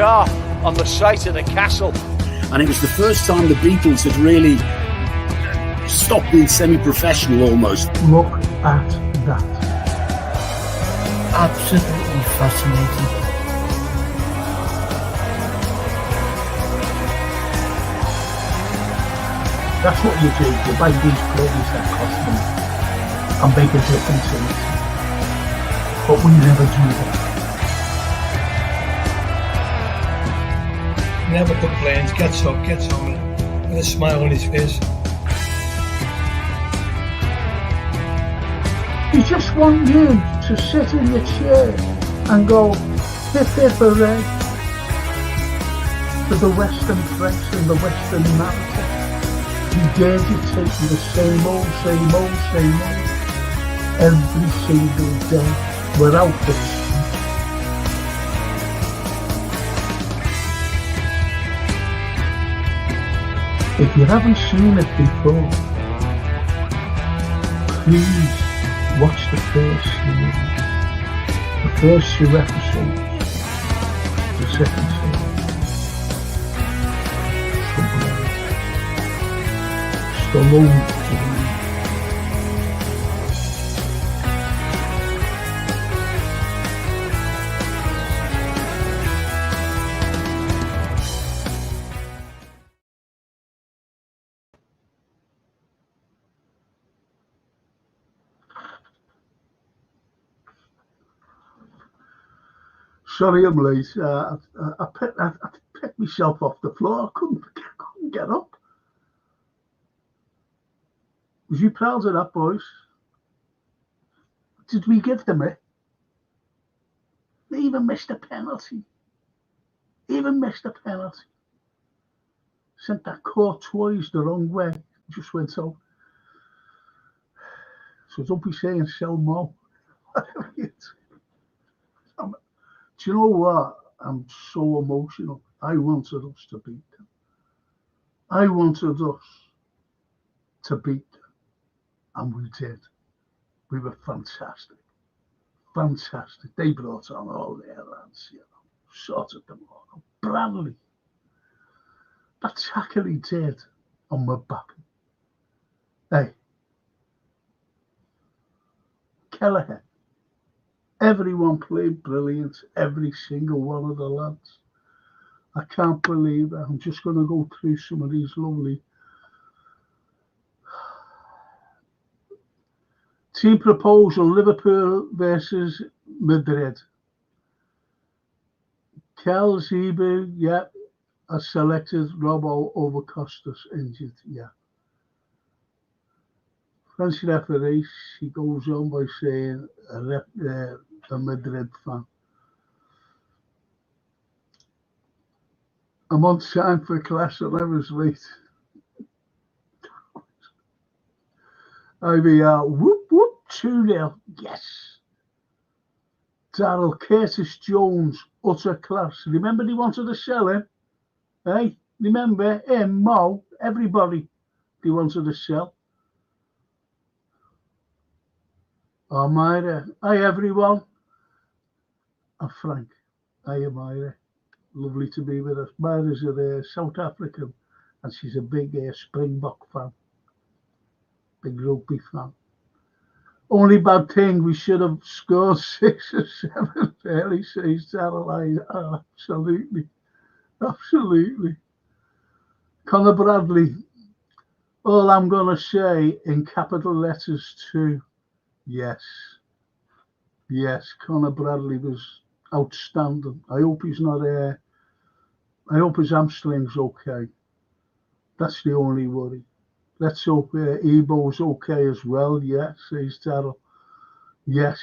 are on the site of the castle. And it was the first time the Beatles had really stopped being semi-professional almost. Look at that. Absolutely fascinating. That's what you do. You buy these players that cost money and make a difference in it. But we never do that. Never complains, gets up, gets on with a smile on his face. You just want you to sit in your chair and go hip hip hooray for the Western press and the Western narrative. You dare dictate me the same old every single day without this. If you haven't seen it before, please watch the first series, the first 2 episodes, the second series. Stallone. Sorry I'm late. I picked myself off the floor. I couldn't get up. Was you proud of that, boys? Did we give them it? They even missed a penalty. Sent that Courtois the wrong way. Just went out. So don't be saying sell more. Do you know what? I'm so emotional. I wanted us to beat them. And we did. We were fantastic. They brought on all their lads, sorted them all out. Bradley, that tackle he did on Mbappe. Hey, Kelleher, everyone played brilliant, every single one of the lads. I can't believe it. I'm just going to go through some of these lovely team proposal. Liverpool versus Madrid. Kel Zebu, has selected Robbo over Costas, injured, French referee, she goes on by saying a Madrid fan. I'm on time for class and I was late. IBR, whoop, 2-0, yes. Darryl, Curtis Jones, utter class. Remember they wanted to sell him? Hey, remember him, Mo, everybody they wanted to sell. Oh, Myra, hi everyone. And Frank, hi Myra. Lovely to be with us. Myra's a South African and she's a big Springbok fan. Big rugby fan. Only bad thing, we should have scored 6 or 7 early, says Carlyle. Absolutely. Conor Bradley, all I'm going to say in capital letters too, yes, Conor Bradley was outstanding. I hope he's not I hope his hamstring's okay. That's the only worry. Let's hope Ebo's okay as well. Yeah, says Darryl. Yes.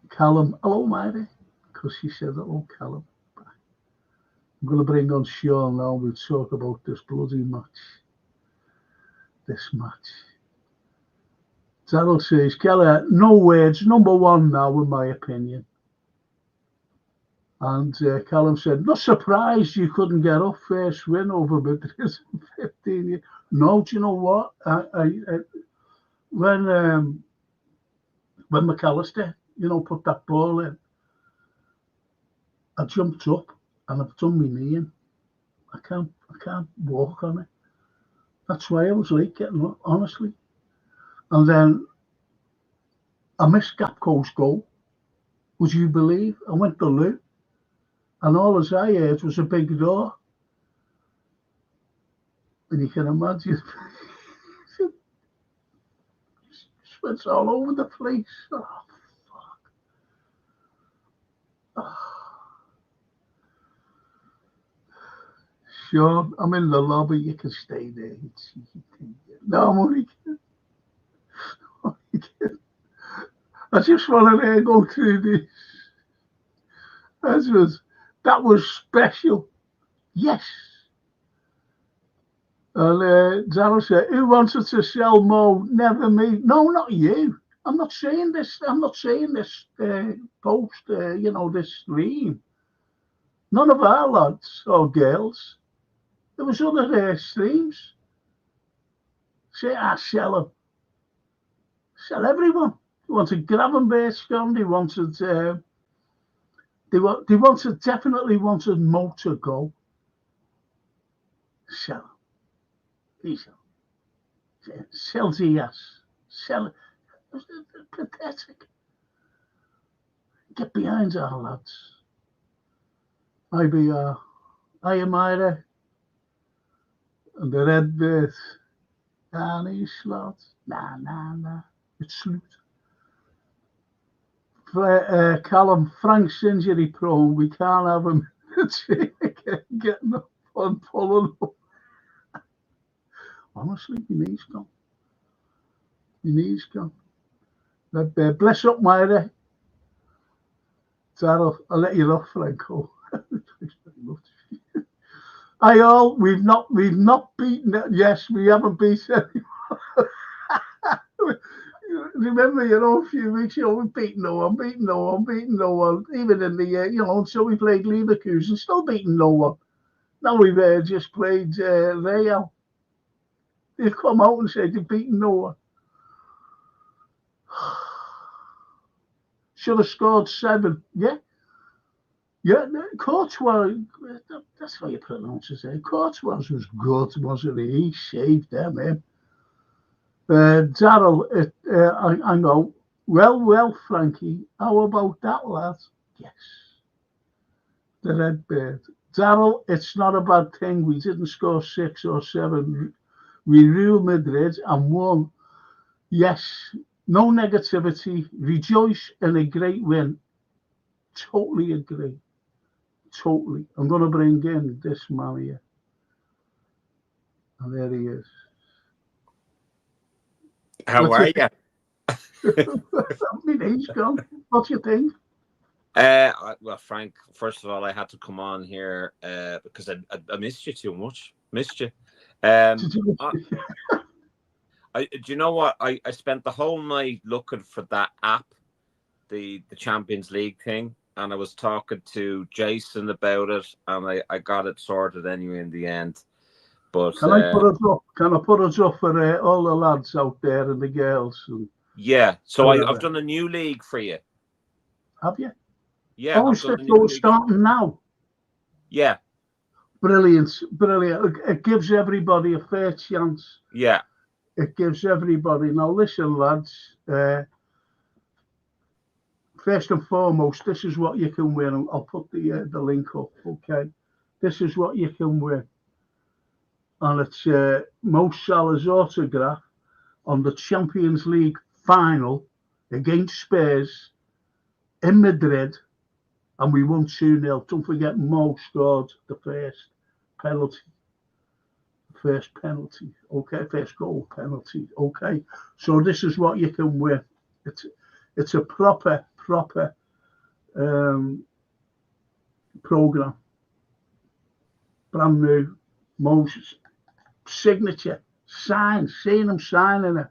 Callum, hello, Mary, because she said hello, Callum. I'm going to bring on Sean now. We'll talk about this bloody match. Darryl says, Keller, no words, number 1 now, in my opinion. And Callum said, not surprised you couldn't get up, first win over Madrid in 15 years. No, do you know what? When McAllister put that ball in. I jumped up and I've done my knee in. I can't walk on it. That's why I was late getting up, honestly. And then I missed Gapco's goal. Would you believe? I went to loo, and all as I heard was a big door. And you can imagine, it's all over the place. Oh, fuck. Oh. Sure, I'm in the lobby. You can stay there. No, I'm only kidding. I just want to go through this. That was special. Yes. And Darryl said, who wanted to sell Mo? Never me. No, not you. I'm not saying this post, this stream. None of our lads or girls. There was other streams. Say, sell them. Sell everyone. They wanted Gravenberch gone. They definitely wanted Mo to go. Sell him. Please sell Diaz. Sell it. Pathetic. Get behind our lads. IBR. Ayamira. And the Redbird. These lads. Nah. It's slut. Callum, Frank's injury prone. We can't have him getting up and pulling up. Honestly, your knees gone. Your knees gone. Bless up, Myra. Darryl, I'll let you off, Franco. Thanks very much. Hi all, we've not beaten it. Yes, we haven't beaten anyone. Remember, a few weeks ago, we've beaten no one. Even in the, until we played Leverkusen, still beaten no one. Now we've just played Real. They've come out and said they've beaten no one. Should have scored 7. Yeah, Courtois, that's how you pronounce it. Courtois was good, wasn't he? He saved them, eh? Darryl, I know. Well, Frankie, how about that, lad? Yes. The Redbird. Darryl, it's not a bad thing. We didn't score 6 or 7. We Real Madrid and won. Yes, no negativity. Rejoice in a great win. Totally agree. Totally. I'm going to bring in this man here. And there he is. How are you? He's gone. What do you think? Well, Frank, first of all, I had to come on here because I missed you too much. Missed you. Do you know what? I spent the whole night looking for that app, the Champions League thing, and I was talking to Jason about it, and I got it sorted anyway in the end. But Can I put it up? Can I put it up for all the lads out there and the girls? Yeah. So I've done a new league for you. Have you? Yeah. Oh, so starting now. Yeah. Brilliant. It gives everybody a fair chance. Yeah. It gives everybody. Now, listen, lads. First and foremost, this is what you can win. I'll put the link up, okay? This is what you can win. And it's Mo Salah's autograph on the Champions League final against Spurs in Madrid. And we won 2-0. Don't forget, Mo scored the first penalty. First penalty, okay? First goal penalty, okay? So this is what you can win. It's a proper program. Brand new. Mo's signature. Seeing him signing it.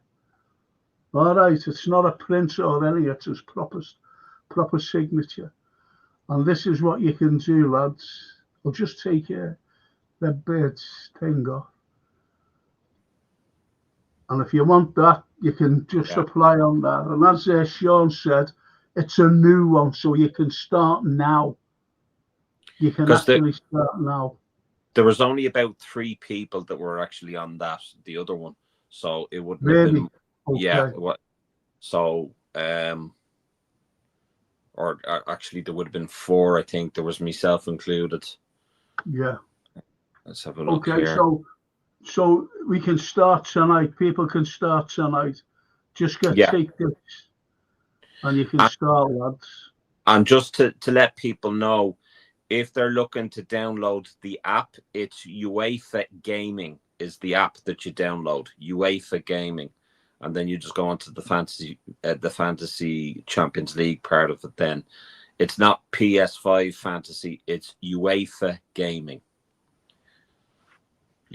All right, it's not a print or any, it's his proper signature. And this is what you can do, lads. I'll just take the bird's thing off. And if you want that, you can just apply on that. And as Sean said, it's a new one, so you can start now. You can actually start now. There was only about 3 people that were actually on the other one, so it wouldn't have been. Okay. Yeah. What? So, or actually, there would have been 4. I think there was myself included. Yeah. Let's have a look Okay, here. so we can start tonight. People can start tonight. Just take this, and you can start, lads. And just to let people know, if they're looking to download the app, it's UEFA Gaming is the app that you download. UEFA Gaming, and then you just go onto the fantasy Champions League part of it. Then it's not PS5 Fantasy; it's UEFA Gaming.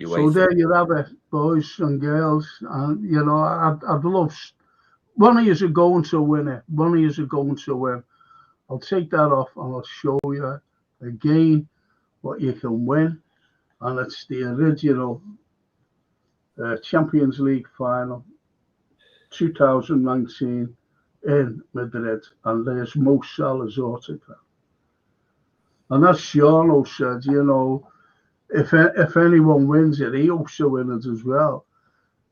So there you have it, boys and girls. And you know, I'd love one of you are going to win it. One of you are going to win. I'll take that off and I'll show you again what you can win. And it's the original Champions League final 2019 in Madrid. And there's Mo Salah's autograph. And as Sean said, you know, if anyone wins it, he also wins it as well.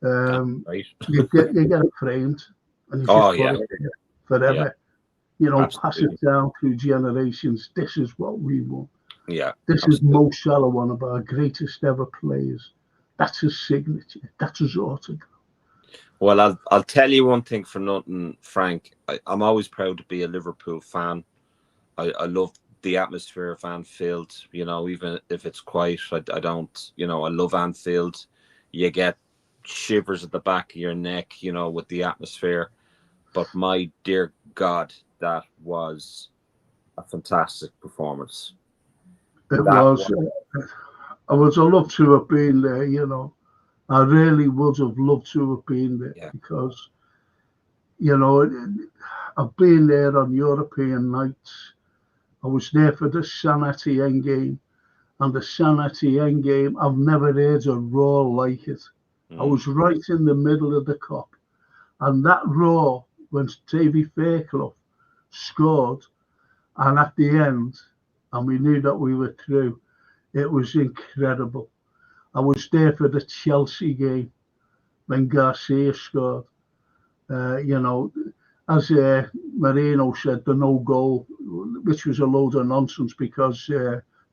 Right. you get it framed, and you just put it forever. Yeah. You know, pass it down through generations. This is what we want. Yeah, this is Mo Salah, one of our greatest ever players. That's his signature. That's his autograph. Well, I'll tell you one thing for nothing, Frank. I'm always proud to be a Liverpool fan. I love the atmosphere of Anfield, you know, even if it's quiet. I don't, you know, I love Anfield. You get shivers at the back of your neck, you know, with the atmosphere. But my dear God, that was a fantastic performance. It was. I would have loved to have been there, you know. I really would have loved to have been there because, you know, I've been there on European nights. I was there for the San Etienne game, and the San Etienne game, I've never heard a roar like it. I was right in the middle of the cup, and that roar when Davy Fairclough scored, and at the end, and we knew that we were through, it was incredible. I was there for the Chelsea game when Garcia scored. You know, as Marino said, the no goal, which was a load of nonsense because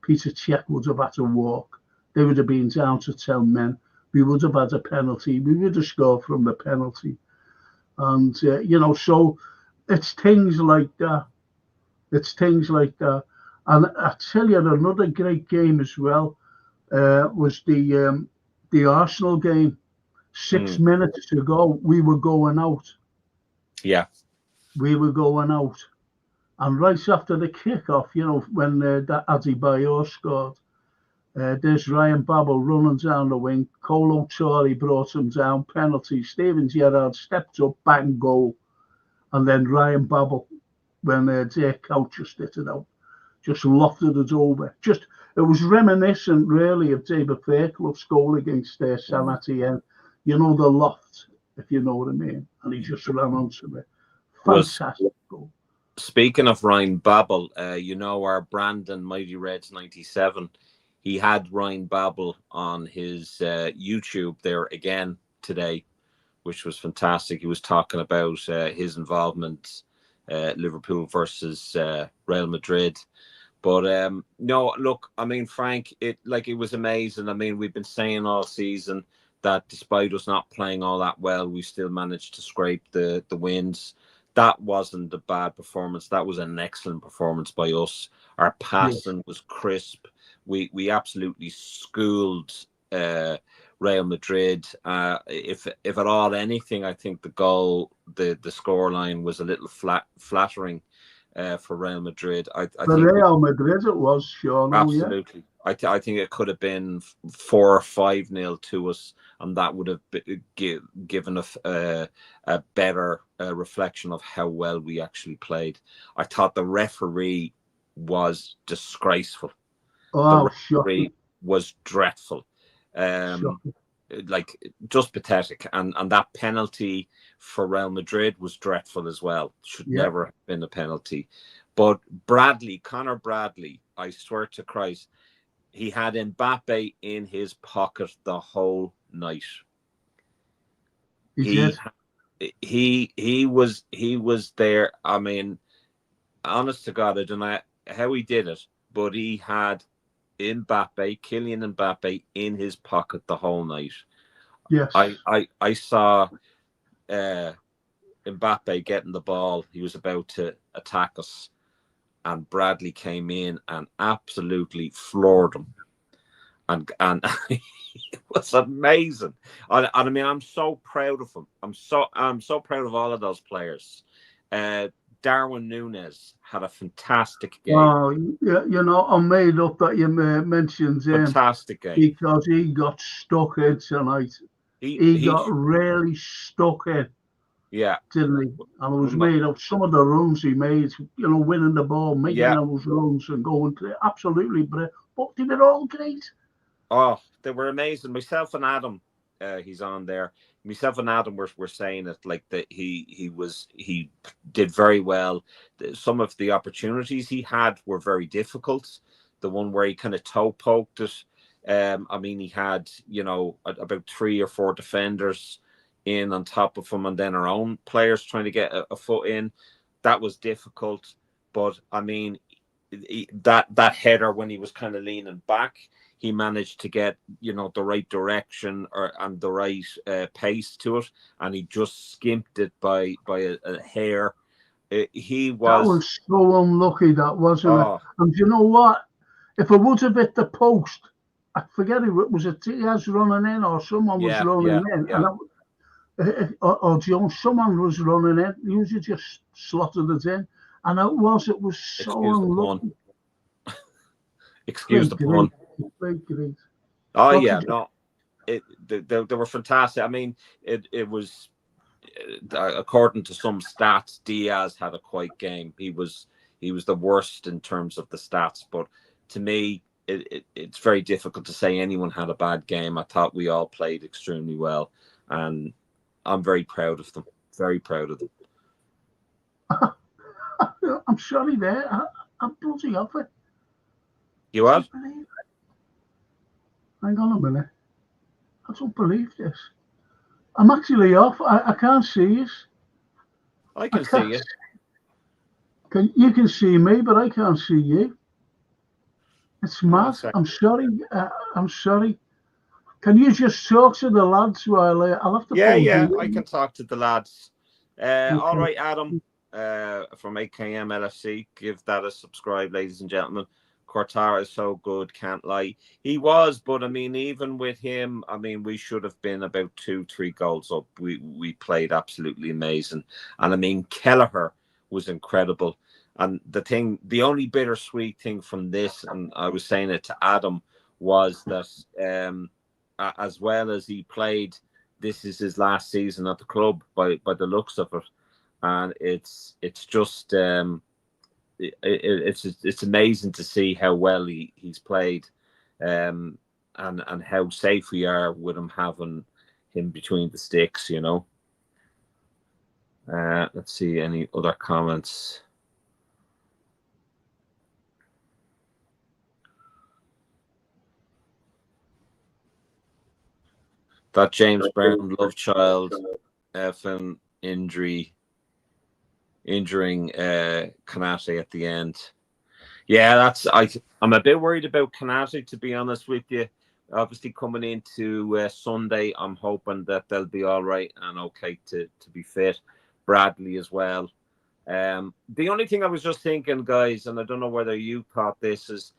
Peter Cech would have had to walk. They would have been down to 10 men. We would have had a penalty. We would have scored from the penalty. And, you know, so it's things like that. It's things like that. And I tell you, another great game as well was the Arsenal game. 6 minutes to go, we were going out. Yeah. We were going out. And right after the kickoff, you know, when that Adebayor scored, there's Ryan Babel running down the wing. Colo Torre brought him down, penalty. Steven Gerrard stepped up, bang, goal. And then Ryan Babel, when Dirk Kuyt just hit it out, just lofted it over. It was reminiscent, really, of David Fairclough's goal against San Etienne. You know, the loft, if you know what I mean. And he just ran onto it. Fantastic goal. Speaking of Ryan Babel, you know, our Brandon Mighty Reds 97, he had Ryan Babel on his YouTube there again today, which was fantastic. He was talking about his involvement, Liverpool versus Real Madrid. But no, look, I mean, Frank, it was amazing. I mean, we've been saying all season that despite us not playing all that well, we still managed to scrape the wins. That wasn't a bad performance. That was an excellent performance by us. Our passing was crisp. We absolutely schooled Real Madrid. If at all anything, I think the goal, the scoreline was a little flattering for Real Madrid. Real Madrid it was, Sean. Absolutely. I think it could have been 4 or 5-0 to us, and that would have given a better reflection of how well we actually played. I thought the referee was disgraceful. Oh, the referee was dreadful. like just pathetic. And that penalty for Real Madrid was dreadful as well. Should never have been a penalty. But Connor Bradley, I swear to Christ, he had Mbappe in his pocket the whole night. He was there. I mean, honest to God, I don't know how he did it, but he had Kylian Mbappe in his pocket the whole night. Yes. I saw Mbappe getting the ball. He was about to attack us, and Bradley came in and absolutely floored him. And it was amazing. And I mean, I'm so proud of him. I'm so proud of all of those players. Darwin Núñez had a fantastic game. Oh, you know, I'm made up that you mentioned him. Fantastic game. Because he got stuck in tonight. He got really stuck in. Yeah. Didn't he? And it was made up. Some of the runs he made, you know, winning the ball, making those runs and going to absolutely brilliant. But they were all great. Oh, they were amazing. Myself and Adam, he's on there. Myself and Adam were saying it like that. He did very well. Some of the opportunities he had were very difficult. The one where he kind of toe poked it. I mean, he had, you know, about 3 or 4 defenders in on top of him, and then our own players trying to get a foot in. That was difficult. But I mean, that header when he was kind of leaning back, he managed to get, you know, the right direction and the right pace to it, and he just skimped it by a hair. That was so unlucky, that wasn't it? And you know what? If it would have hit the post, I forget if it was a Diaz running in or someone was running in, or Jones, someone was running in. Usually just slotted it in, and it was so unlucky. Excuse the pun. Oh yeah, no, they were fantastic. I mean, it was according to some stats, Diaz had a quiet game. He was the worst in terms of the stats, but to me, it's very difficult to say anyone had a bad game. I thought we all played extremely well, and I'm very proud of them. Very proud of them. I'm sorry there. I'm bloody off it. You are? Hang on a minute. I don't believe this. I'm actually off. I can't see you. I can see you. You can see me, but I can't see you. It's mad. I'm sorry. I'm sorry. Can you just talk to the lads while I'll have to? Yeah. I can talk to the lads. All right, Adam from AKM LFC. Give that a subscribe, ladies and gentlemen. Quartara is so good, can't lie. He was, but I mean, even with him, I mean, we should have been about 2-3 goals up. We played absolutely amazing. And I mean, Kelleher was incredible. And the only bittersweet thing from this, and I was saying it to Adam, was that as well as he played, this is his last season at the club by the looks of it. And it's just it's amazing to see how well he's played, and how safe we are with him having him between the sticks, you know. Let's see any other comments. That James Brown love child effing injuring Konate at the end. Yeah, I'm a bit worried about Konate, to be honest with you. Obviously, coming into Sunday, I'm hoping that they'll be all right and okay to be fit. Bradley as well. The only thing I was just thinking, guys, and I don't know whether you thought this, is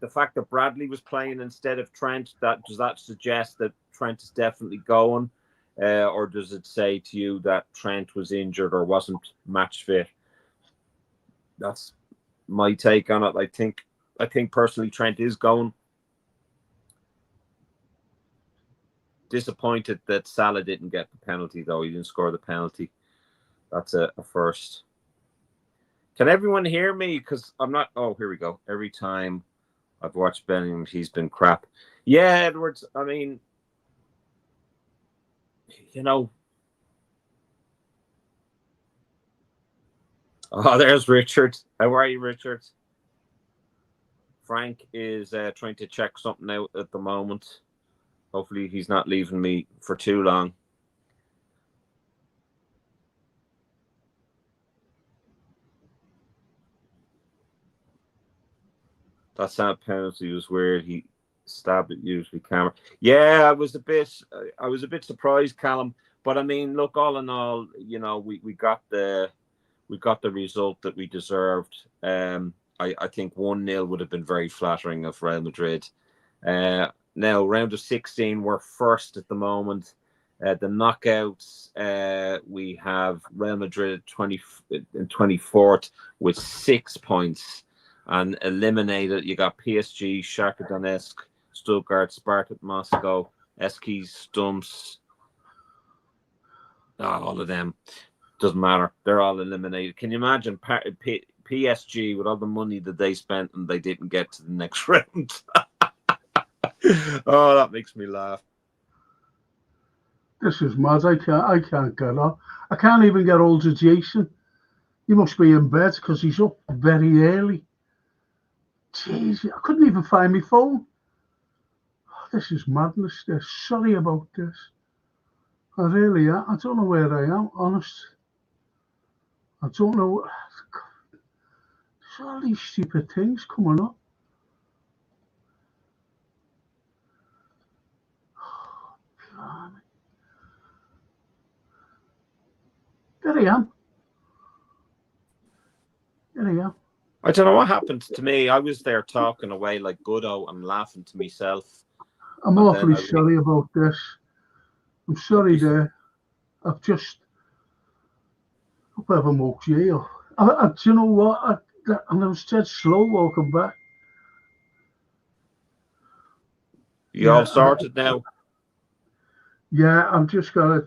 the fact that Bradley was playing instead of Trent. Does that suggest that Trent is definitely going? Or does it say to you that Trent was injured or wasn't match fit? That's my take on it. I think personally Trent is going. Disappointed that Salah didn't get the penalty, though. He didn't score the penalty. That's a first. Can everyone hear me? Because I'm not... Oh, here we go. Every time I've watched Bellingham. He's been crap. Yeah, Edwards. I mean, you know. Oh, there's Richard. How are you, Richard? Frank is trying to check something out at the moment. Hopefully he's not leaving me for too long. That sound penalty was weird. He stabbed it usually camera. Yeah, I was a bit surprised, Callum. But I mean, look, all in all, you know, we got the result that we deserved. I think 1-0 would have been very flattering of Real Madrid. Now, round of 16, we're first at the moment. The knockouts, we have Real Madrid 24th with 6 points. And eliminated, you got PSG, Shakhtar Donetsk, Stuttgart, Spartak Moscow, Eski Stumps. All of them. Doesn't matter. They're all eliminated. Can you imagine PSG with all the money that they spent and they didn't get to the next round? Oh, that makes me laugh. This is mad. I can't get on. I can't even get hold of Jason. He must be in bed because he's up very early. Jeez, I couldn't even find my phone. Oh, this is madness. Sorry about this. I really am. I don't know where I am, honest. I don't know. There's all these stupid things coming up. Oh, there I am. There I am. I don't know what happened to me. I was there talking away like Goodo and laughing to myself. I'm awfully sorry about this. I'm sorry there. I've just... hope I haven't woke you up. Do you know what? I was dead slow walking back. You all sorted now? Yeah, I'm just gonna...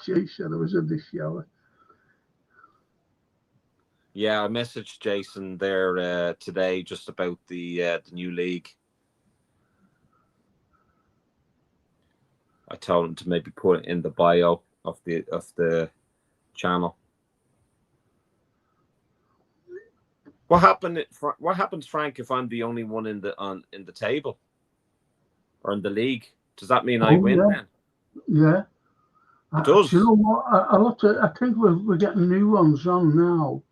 Jason, I was in the shower. Yeah, I messaged Jason there today just about the new league. I told him to maybe put it in the bio of the channel. What happens, Frank, if I'm the only one in the table or in the league? Does that mean I win then? Yeah. It does. Do you know what? I think we're getting new ones on now.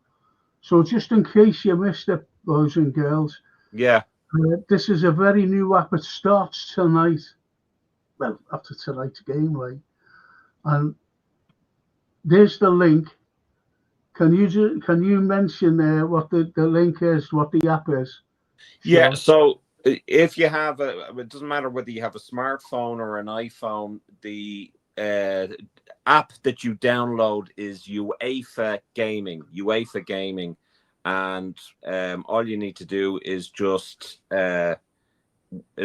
So just in case you missed it, boys and girls. Yeah. This is a very new app. It starts tonight. Well, after tonight's game, like. And there's the link. Can you mention what the link is, what the app is? Yeah, so if you have it doesn't matter whether you have a smartphone or an iPhone, the app that you download is UEFA Gaming, and all you need to do is just as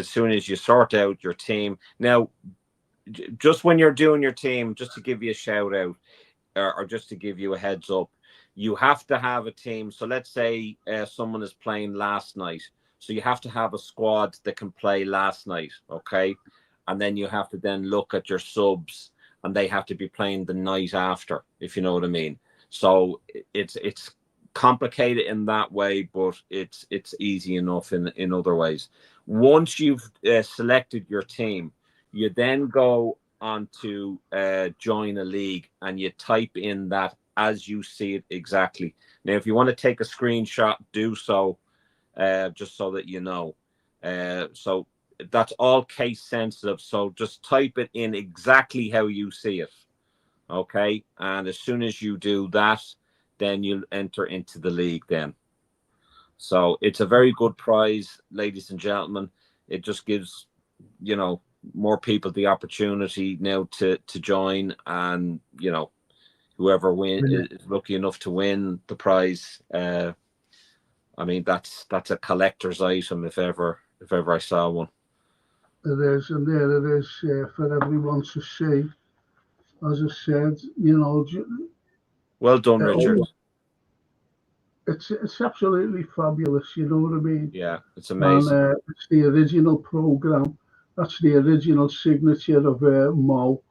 soon as you sort out your team. Now, just when you're doing your team, just to give you a shout out or just to give you a heads up, you have to have a team. So let's say someone is playing last night. So you have to have a squad that can play last night, okay? And then you have to then look at your subs and they have to be playing the night after, if you know what I mean. So it's complicated in that way, but it's easy enough in other ways. Once you've selected your team, you then go on to join a league and you type in that as you see it exactly. Now, if you want to take a screenshot, do so, just so that you know. So that's all case sensitive. So just type it in exactly how you see it. Okay. And as soon as you do that, then you'll enter into the league then. So it's a very good prize, ladies and gentlemen. It just gives, more people the opportunity now to join, and, whoever is lucky enough to win the prize. I mean, that's a collector's item if ever I saw one. It is, and there it is for everyone to see. As I said, Well done, Richard. it's absolutely fabulous. You know what I mean? Yeah, it's amazing. And it's the original program. That's the original signature of Mo.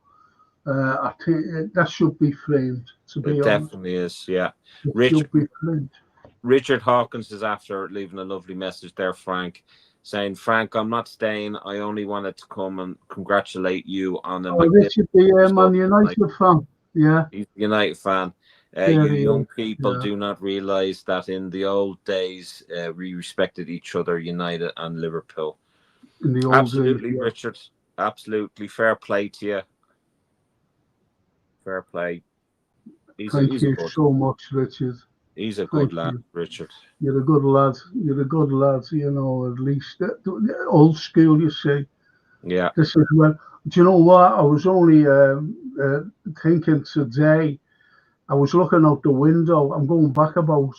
I think that should be framed. To be It honest, definitely is. Yeah, it should be framed. Richard Hawkins is after leaving a lovely message there, Frank, saying, Frank, I'm not staying. I only wanted to come and congratulate you on a Richard, the Man United fan. Yeah. He's a United fan. Yeah, You young people yeah. do not realise that in the old days, we respected each other, United and Liverpool. In the old Absolutely, days, yeah. Richard. Absolutely. Fair play to you. Fair play. Thank you so much, Richard. He's a good lad, Richard. You're a good lad. You're a good lad, you know, at least. Old school, you say. Yeah. This is when, do you know what? I was only thinking today, I was looking out the window. I'm going back about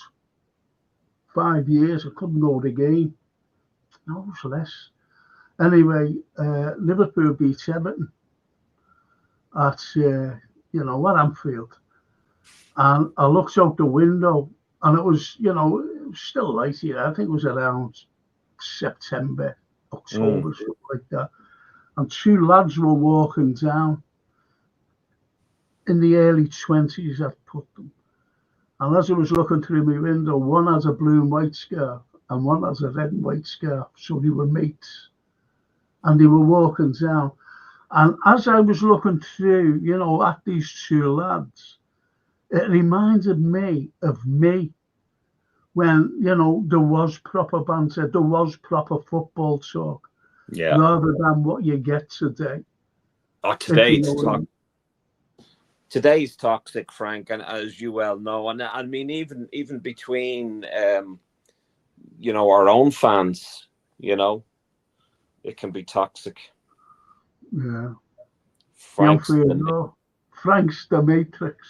5 years. I couldn't go to the game. No, it was less. Anyway, Liverpool beat Everton at, at Anfield. And I looked out the window, and it was, it was still light here. I think it was around September, October, something like that. And two lads were walking down in the early 20s, I'd put them. And as I was looking through my window, one has a blue and white scarf and one has a red and white scarf. So they were mates. And they were walking down. And as I was looking through, at these two lads, it reminded me of me when, there was proper banter, there was proper football talk. Yeah. Rather than what you get today. Oh, today's toxic, Frank, and as you well know, and I mean even between our own fans, it can be toxic. Yeah. Frank's the Matrix.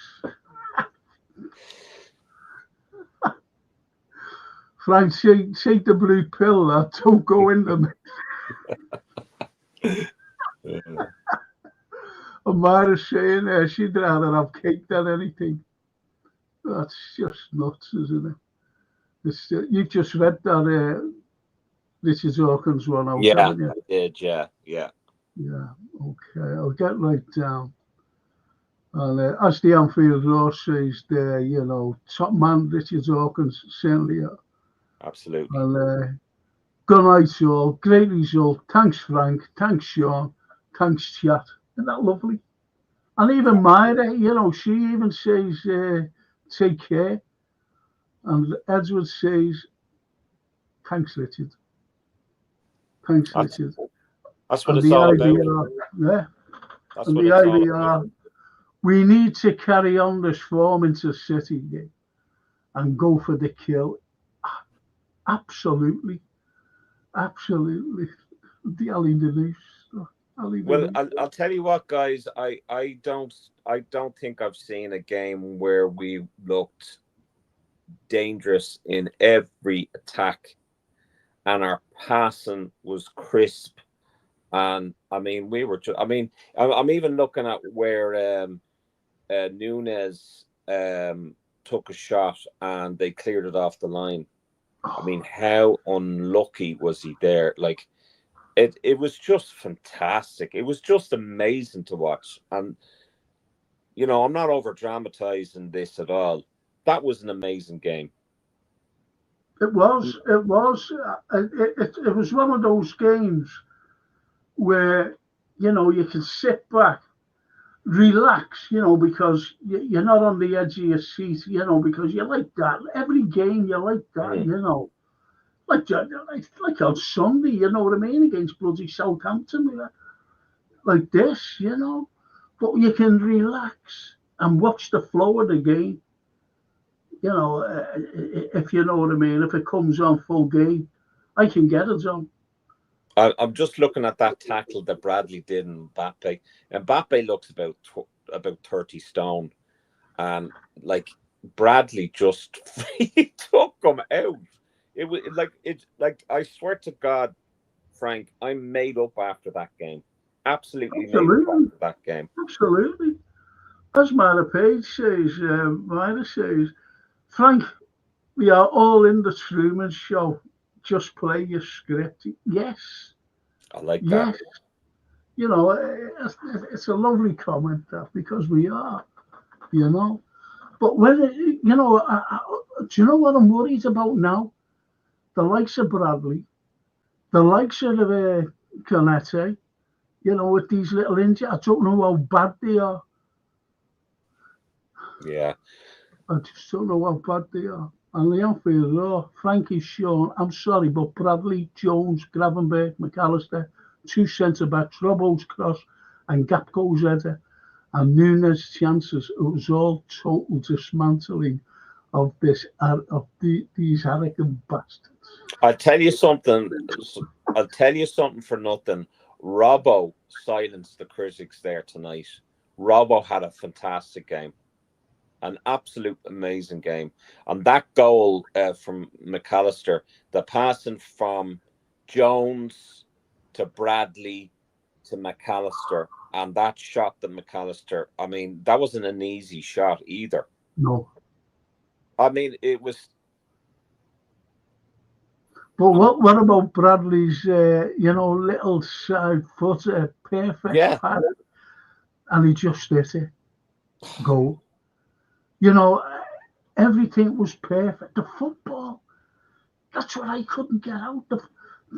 Frank, take the blue pill, don't go in them. Amara's saying she'd rather have cake than anything. That's just nuts, isn't it? You just read that Richard Hawkins one out, haven't you? I did, yeah. Yeah, okay, I'll get right down. And as the Anfield Roar says there, top man Richard Hawkins, certainly. Absolutely. And good night, all. Great result. Thanks, Frank. Thanks, Sean. Thanks, chat. Isn't that lovely? And even Myra, she even says, take care. And Edward says, thanks, Richard. Thanks, Richard. That's what it's all about. Yeah. That's what it's all about. We need to carry on this form into City and go for the kill. Absolutely. The Ali Denise. Well, I'll tell you what, guys. I don't think I've seen a game where we looked dangerous in every attack, and our passing was crisp. And I mean, I'm even looking at where Nunes took a shot and they cleared it off the line. I mean, how unlucky was he there? Like, it was just fantastic. It was just amazing to watch. And, I'm not over dramatizing this at all. That was an amazing game. It was. It was one of those games where, you can sit back, relax, because you're not on the edge of your seat, because you like that. Every game you like that, like on Sunday, you know what I mean, against bloody Southampton, like this, but you can relax and watch the flow of the game, if you know what I mean. If it comes on full game, I can get it on. I'm just looking at that tackle that Bradley did in Mbappe. And Mbappe looks about 30 stone. And like Bradley just he took him out. It was like I swear to God, Frank, I'm made up after that game. Absolutely made up after that game. Absolutely. As Myra Page says, Frank, we are all in the Truman Show. Just play your script. Yes. I like Yes. that. You know, it's a lovely comment that because we are, you know. But when, you know, do you know what I'm worried about now? The likes of Bradley, the likes of Canete, you know, with these little injuries. I don't know how bad they are. Yeah. I just don't know how bad they are. And the outfield, oh, Frankie's shown, I'm sorry, but Bradley, Jones, Gravenberch, McAllister, 2 centre-backs, Robbo's cross, and Gapco's header, and Nunes' chances. It was all total dismantling of these arrogant bastards. I'll tell you something. I'll tell you something for nothing. Robbo silenced the critics there tonight. Robbo had a fantastic game. An absolute amazing game. And that goal from McAllister, the passing from Jones to Bradley to McAllister, and that shot that McAllister, I mean, that wasn't an easy shot either. No. I mean, it was. But what about Bradley's, you know, little side foot, perfect pass, and he just hit it. Goal. You know, everything was perfect. The football, that's what I couldn't get out.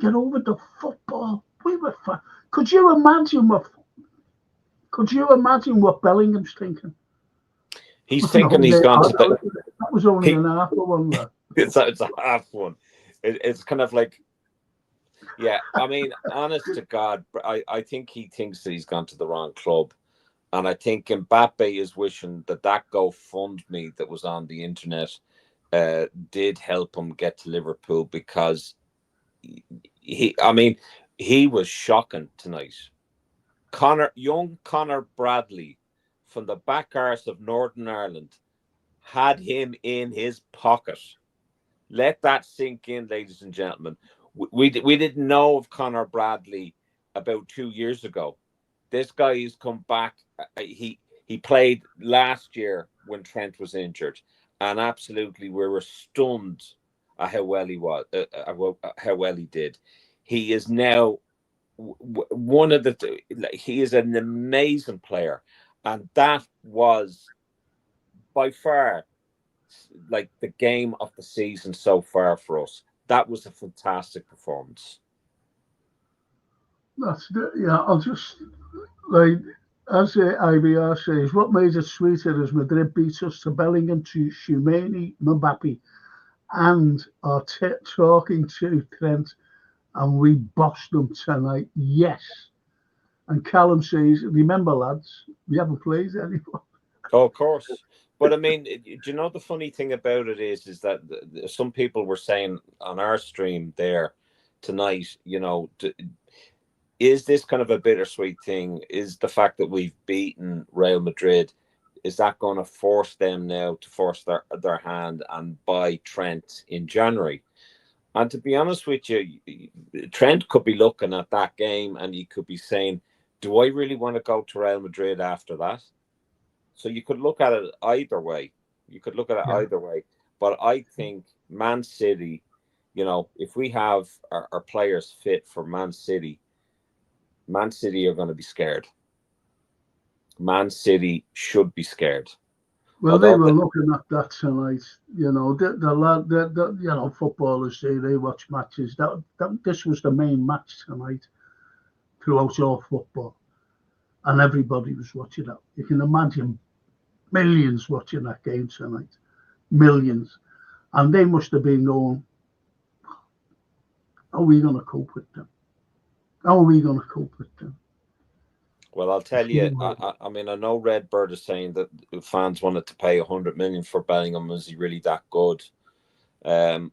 Get over the football. We were fine. Could you imagine what Bellingham's thinking? He's thinking he's gone to the. That was only an half of one. It's a half one. It's kind of like, yeah. I mean, honest to God, I think he thinks that he's gone to the wrong club. And I think Mbappe is wishing that GoFundMe that was on the internet did help him get to Liverpool, because he was shocking tonight. Young Conor Bradley from the back arse of Northern Ireland had him in his pocket. Let that sink in, ladies and gentlemen. We didn't know of Conor Bradley about 2 years ago. This guy has come back. He played last year when Trent was injured, and absolutely we were stunned at how well he was, how well he did. He is now one of the. He is an amazing player, and that was by far like the game of the season so far for us. That was a fantastic performance. I'll just, like, as the IBR says, what made it sweeter is Madrid beat us to Bellingham, to Tchouaméni, Mbappe, and are talking to Trent, and we bossed them tonight. Yes. And Callum says, remember, lads, we haven't played anyone. Oh, of course. But I mean, do you know the funny thing about it is that some people were saying on our stream there tonight, you know, is this kind of a bittersweet thing? Is the fact that we've beaten Real Madrid, is that going to force them now to force their hand and buy Trent in January? And to be honest with you, Trent could be looking at that game and he could be saying, do I really want to go to Real Madrid after that? So you could look at it either way. But I think Man City, you know, if we have our players fit for Man City are going to be scared. Man City should be scared. Well, they were looking at that tonight. You know, you know, footballers say they watch matches. This was the main match tonight throughout all football, and everybody was watching that. You can imagine millions watching that game tonight, millions, and they must have been going, "How are we going to cope with them? How are we going to cope with them?" Well, I'll tell you, I mean, I know Redbird is saying that fans wanted to pay 100 million for Bellingham. Is he really that good? I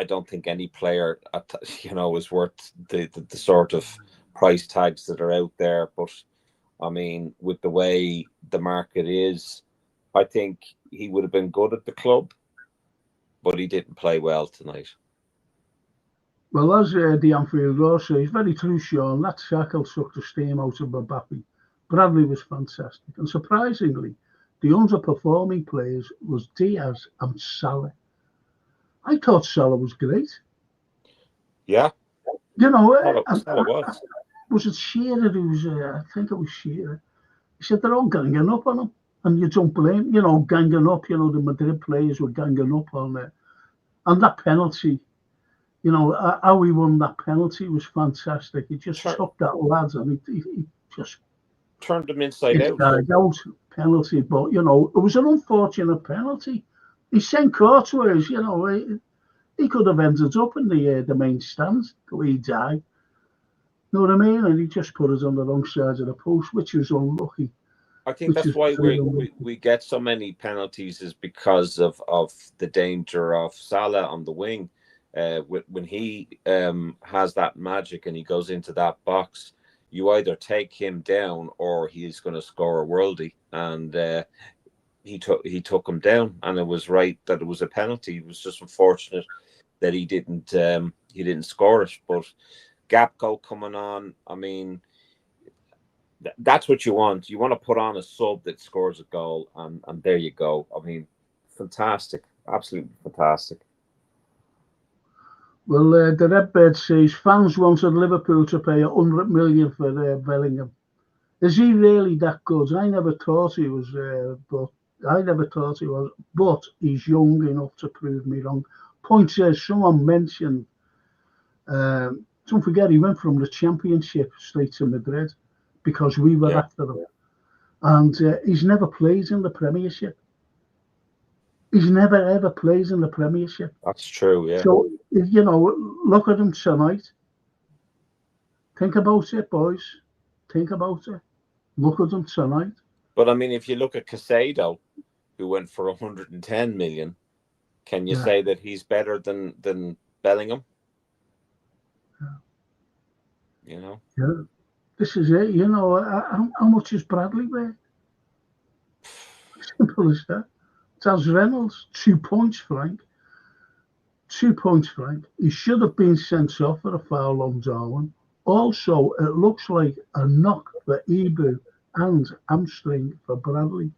don't think any player, you know, is worth the sort of price tags that are out there. But I mean, with the way the market is, I think he would have been good at the club, but he didn't play well tonight. Well, as the Anfield Roar says, very true, Sean. That tackle sucked the steam out of Mbappe. Bradley was fantastic. And surprisingly, the underperforming players was Diaz and Salah. I thought Salah was great. Yeah. You know, Salah was. Was it Shearer who was, I think it was Shearer. He said they're all ganging up on him. And you don't blame, ganging up, the Madrid players were ganging up on it. And that penalty, how he won that penalty was fantastic. He just took that lad and he just turned him inside out. Penalty, but, it was an unfortunate penalty. He sent Courtois, he could have ended up in the main stand the way he died. You know what I mean? And he just put us on the wrong side of the post, which was unlucky. I think that's why we get so many penalties is because of the danger of Salah on the wing. When he has that magic and he goes into that box, you either take him down or he's going to score a worldie. And he took him down, and it was right that it was a penalty. It was just unfortunate that he didn't score it. But Gapco coming on, I mean, that's what you want. You want to put on a sub that scores a goal, and there you go. I mean, fantastic, absolutely fantastic. Well, the Redbird says fans wanted Liverpool to pay 100 million for Bellingham. Is he really that good? I never thought he was, but he's young enough to prove me wrong. Point says someone mentioned. Don't forget, he went from the Championship straight to Madrid because we were after him, and he's never played in the Premiership. He's never ever played in the Premiership. That's true, yeah. So, look at him tonight. Think about it, boys. Think about it. Look at him tonight. But I mean, if you look at Casado, who went for 110 million, can you say that he's better than Bellingham? Yeah. Yeah. This is it. How much is Bradley worth? Simple as that. That's Reynolds. 2 points, Frank. 2 points, Frank. He should have been sent off for a foul on Darwin. Also, it looks like a knock for Ibu and hamstring for Bradley.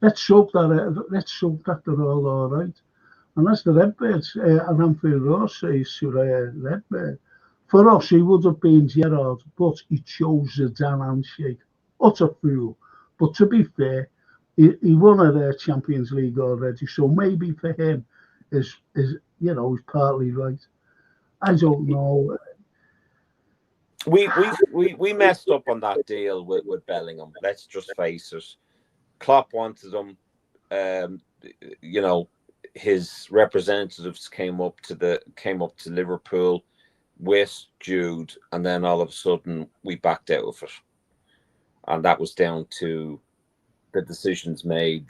Let's hope that they're all right. And that's the Redbirds. And Anfield Ross says to Redbird, for us, he would have been Gerrard, but he chose the Dan handshake. Utter fool. But to be fair, he won a Champions League already, so maybe for him is he's partly right. I don't know. We messed up on that deal with Bellingham. Let's just face it. Klopp wanted him. His representatives came up to Liverpool with Jude, and then all of a sudden we backed out of it, and that was down to the decisions made.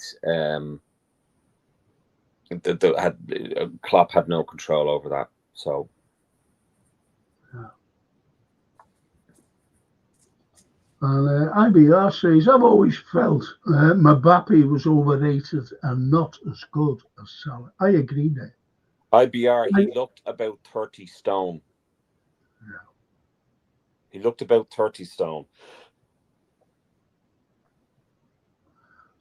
Klopp had no control over that. So. And IBR says, I've always felt Mbappe was overrated and not as good as Salah. I agree there. IBR, he looked about 30 stone. Yeah. He looked about 30 stone.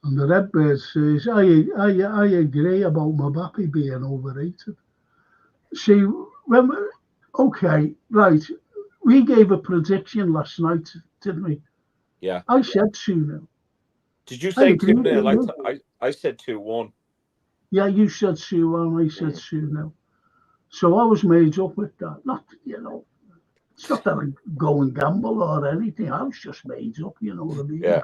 And the Redbird says, I agree about Mbappe being overrated. See, we gave a prediction last night, didn't we? Yeah. I said 2-0. Did you say 2-0? I said 2-1. Yeah, you said 2-1, I said 2-0. So I was made up with that. Not, it's not that I go and gamble or anything. I was just made up, you know what I mean? Yeah.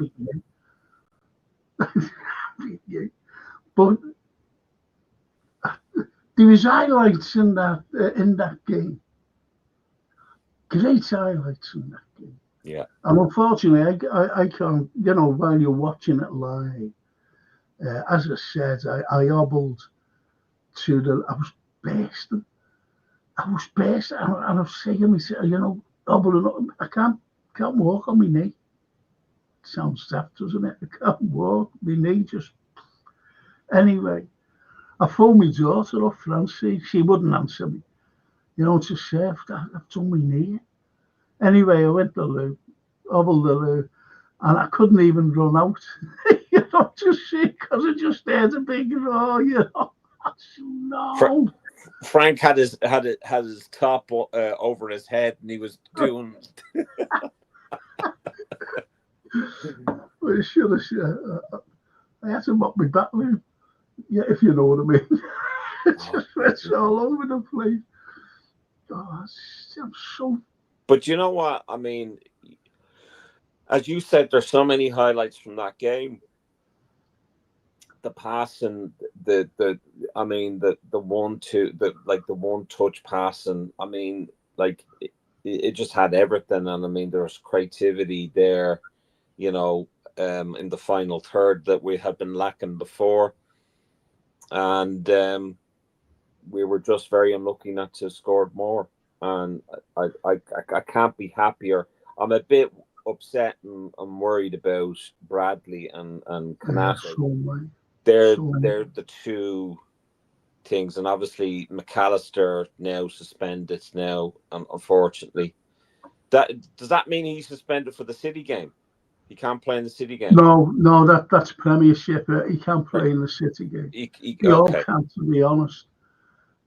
But there was highlights in that game. Great highlights in that game. Yeah. And unfortunately, I can't, while you're watching it live, as I said, I hobbled I was bursting. And I was saying, hobbling, I can't walk on my knee. Sounds daft, doesn't it? I can't walk. My knee just. Anyway, I phoned my daughter up, Francie. She wouldn't answer me. To say, I've done my knee. Anyway, I went to the loo, hobbled the loo, and I couldn't even run out. Just see, because I just heard a big roar, No. Frank had his top over his head, and he was doing. Well, I had to mop my back with him. Yeah, if you know what I mean. It's all over the place. Oh, I'm so. But you know what? I mean, as you said, there's so many highlights from that game. The passing, the 1-2, the one touch passing. I mean, like it just had everything, and I mean, there was creativity there, in the final third that we had been lacking before, and we were just very unlucky not to have scored more. And I can't be happier. I'm a bit upset and I'm worried about Bradley and Kanata. They're the two things, and obviously McAllister now suspended now, unfortunately. Does that mean he's suspended for the City game? He can't play in the City game. No, that's Premiership. He can't play in the City game. He all can, to be honest.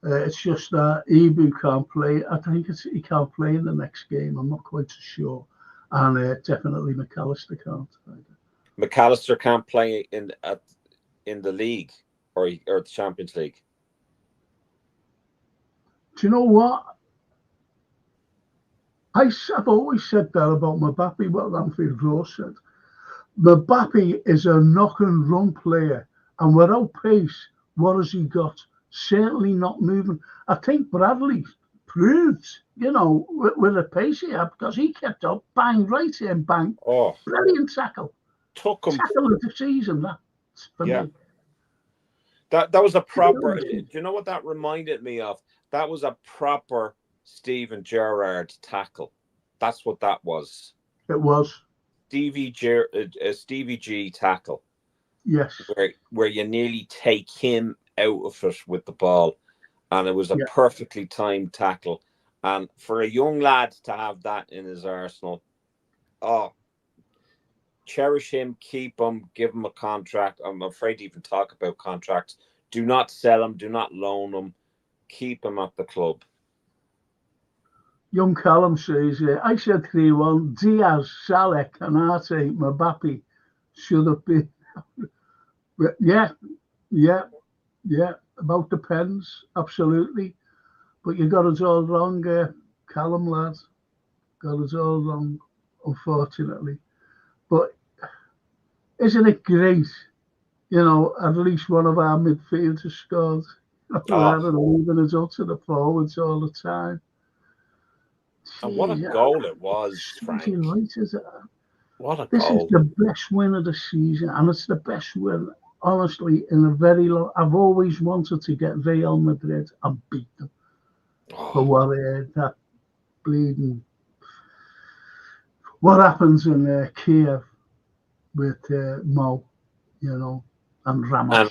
It's just that Ibu can't play. I think he can't play in the next game. I'm not quite so sure, and definitely McAllister can't. McAllister can't play in the league or the Champions League. Do you know what? I've always said that about Mbappe, what Anfield Rose said. Mbappe is a knock and run player, and without pace, what has he got? Certainly not moving. I think Bradley proves, with the pace he had, because he kept up, bang, right in, bang. Oh, brilliant tackle. Took him. Tackle of the season, that's for me. That was a proper. Do you know what that reminded me of? That was a proper Steven Gerrard tackle. That's what that was. It was. Stevie G tackle. Yes. Where you nearly take him out of it with the ball, and it was a perfectly timed tackle. And for a young lad to have that in his arsenal, cherish him, keep him, give him a contract. I'm afraid to even talk about contracts. Do not sell him. Do not loan him. Keep him at the club. Young Callum says, I said 3-1. Diaz, Salah, Kanate, Mbappe. Should it be? Yeah. About depends, absolutely. But you got it all wrong, Callum, lad. Got it all wrong, unfortunately. But isn't it great? At least one of our midfielders scored. Rather than leaving us up to the forwards all the time. And what a goal it was, Frank. What a goal. This is the best win of the season, and it's the best win, honestly, in a very long... I've always wanted to get Real Madrid and beat them. For what that bleeding... What happens in Kiev with Mo, and Ramos.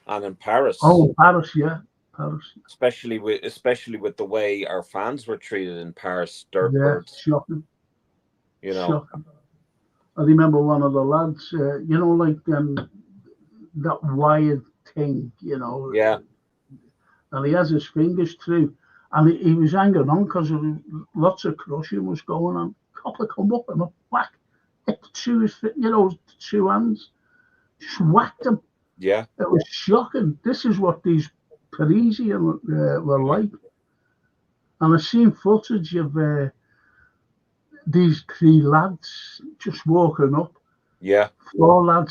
And in Paris. Oh, Paris, yeah. Paris. Especially with the way our fans were treated in Paris. Shocking. Shocking. I remember one of the lads, that wired thing, Yeah. And he has his fingers through, and he was hanging on because lots of crushing was going on. Copper come up and a whack, hit the two hands, just whacked him. Yeah. It was shocking. This is what these Parisian were like. And I've seen footage of these three lads just walking up. Yeah. Four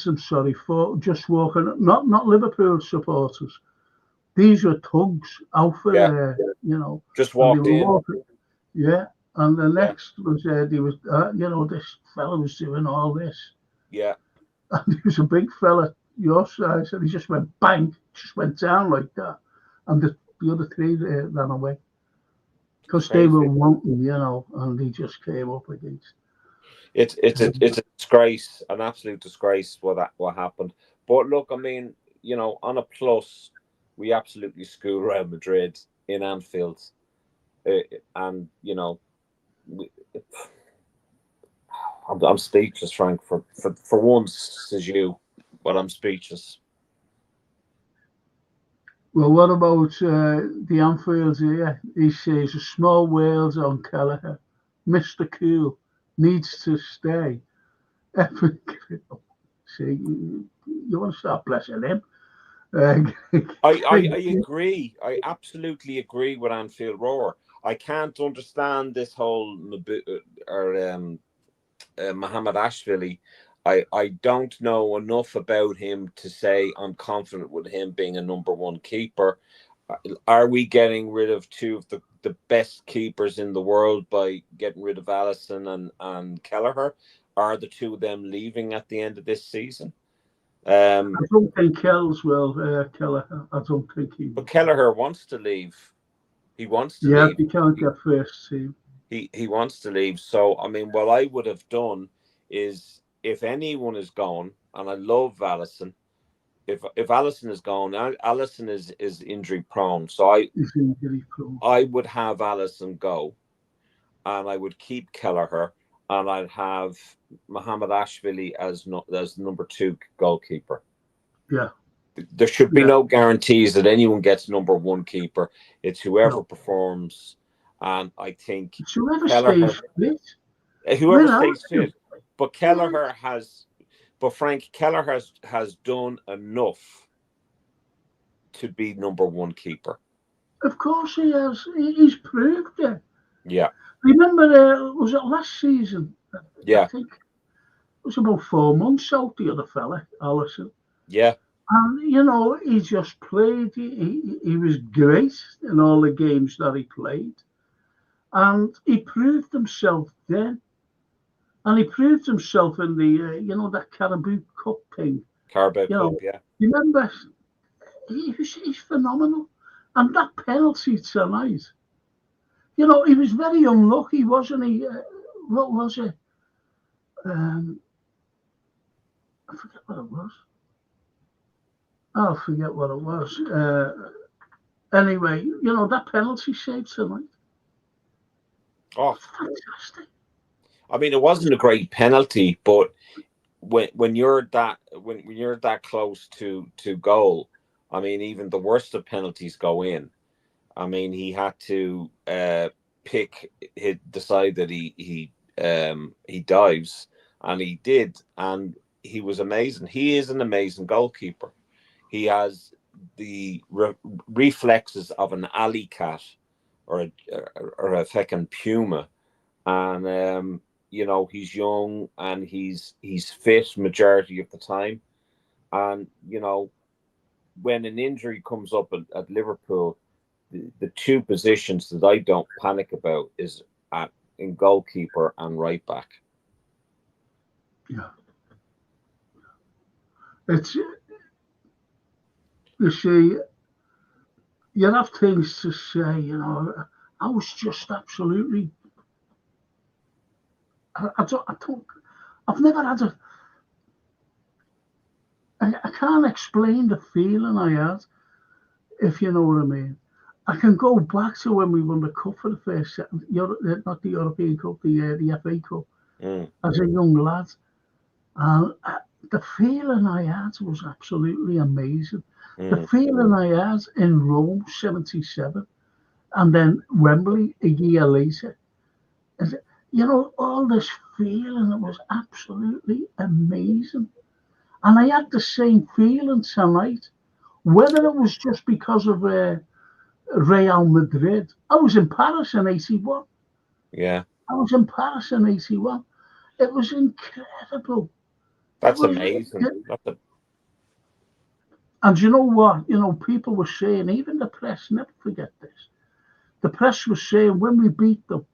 just walking up. Not Liverpool supporters. These were thugs out for, Just walked in. Yeah. And the next was, this fella was doing all this. Yeah. And he was a big fella, your size, and he just went bang, just went down like that. And the other three ran away. Because they were wanting, and he just came up against. It's a disgrace, an absolute disgrace what happened. But look, I mean, on a plus, we absolutely school Real Madrid in Anfield, and I'm speechless, Frank. For once, says you, but I'm speechless. Well, what about the Anfield here? He says a small Wales on Kelleher. Mr. Cool needs to stay. See, you want to start blessing him. I agree. I absolutely agree with Anfield Roar. I can't understand this whole Mohamed Ashvili. I don't know enough about him to say I'm confident with him being a number one keeper. Are we getting rid of two of the best keepers in the world by getting rid of Alisson and Kelleher? Are the two of them leaving at the end of this season? I don't think Kells will, Kelleher. I don't think he will. But Kelleher wants to leave. He wants to leave. Yeah, he can't get first team. He wants to leave. So, I mean, what I would have done is, if anyone is gone, and I love Alisson, if Alisson is gone, Alisson is injury prone. So I would have Alisson go, and I would keep Kelleher, and I'd have Mohamed Ashvili as number two goalkeeper. Yeah. There should be no guarantees that anyone gets number one keeper. It's whoever performs. And I think whoever stays fit. Whoever stays fit. But Kelleher Frank Kelleher has done enough to be number one keeper. Of course he has. He's proved it. Yeah. Remember, was it last season? Yeah. I think it was about 4 months out, the other fella, Alisson. Yeah. And, he just played. He was great in all the games that he played. And he proved himself then. And he proved himself in the, that Carabao Cup thing. Carabao Cup, yeah. Remember, he's phenomenal. And that penalty tonight, he was very unlucky, wasn't he? What was it? I forget what it was. I'll forget what it was. Anyway, that penalty save tonight. Oh, fantastic! I mean, it wasn't a great penalty, but when you're that close to goal, I mean, even the worst of penalties go in. I mean, he had to decide that he dives, and he did, and he was amazing. He is an amazing goalkeeper. He has the reflexes of an alley cat or a feckin' puma, and he's young and he's fit majority of the time, and when an injury comes up at Liverpool, the two positions that I don't panic about is in goalkeeper and right back. Yeah, it's. You see, you have things to say, I was just absolutely. I've never had I can't explain the feeling I had, if you know what I mean. I can go back to when we won the cup for the first time, not the European Cup, the FA Cup, as a young lad. And the feeling I had was absolutely amazing. The feeling I had in Rome, 77, and then Wembley a year later. All this feeling, it was absolutely amazing. And I had the same feeling tonight, whether it was just because of Real Madrid. I was in Paris in 81. Yeah. I was in Paris in 81. It was incredible. That's amazing. And you know what? People were saying, even the press, never forget this. The press was saying when we beat them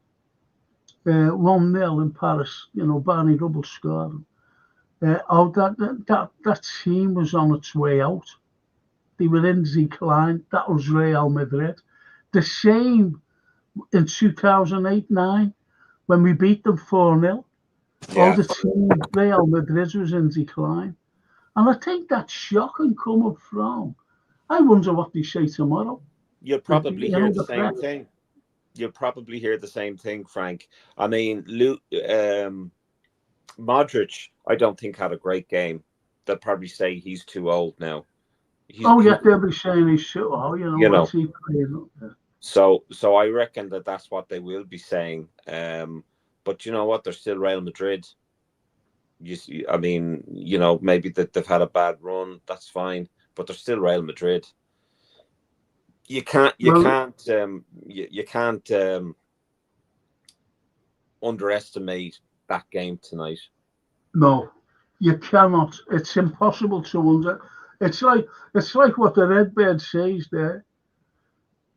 1-0 in Paris, Barney Rubble scored. That team was on its way out. They were in decline. That was Real Madrid. The same in 2008-9 when we beat them 4-0. Yeah. All the team, Real Madrid was in decline. And I think that shock can come up from. I wonder what they say tomorrow. You'll probably hear the same thing. You'll probably hear the same thing, Frank. I mean, Modric, I don't think had a great game. They'll probably say he's too old now. They'll be saying he's shit. Oh, what's he playing? So I reckon that's what they will be saying. But you know what? They're still Real Madrid. Maybe that they've had a bad run. That's fine, but they're still Real Madrid. You can't underestimate that game tonight. No, you cannot. It's impossible to It's like what the Redbird says there.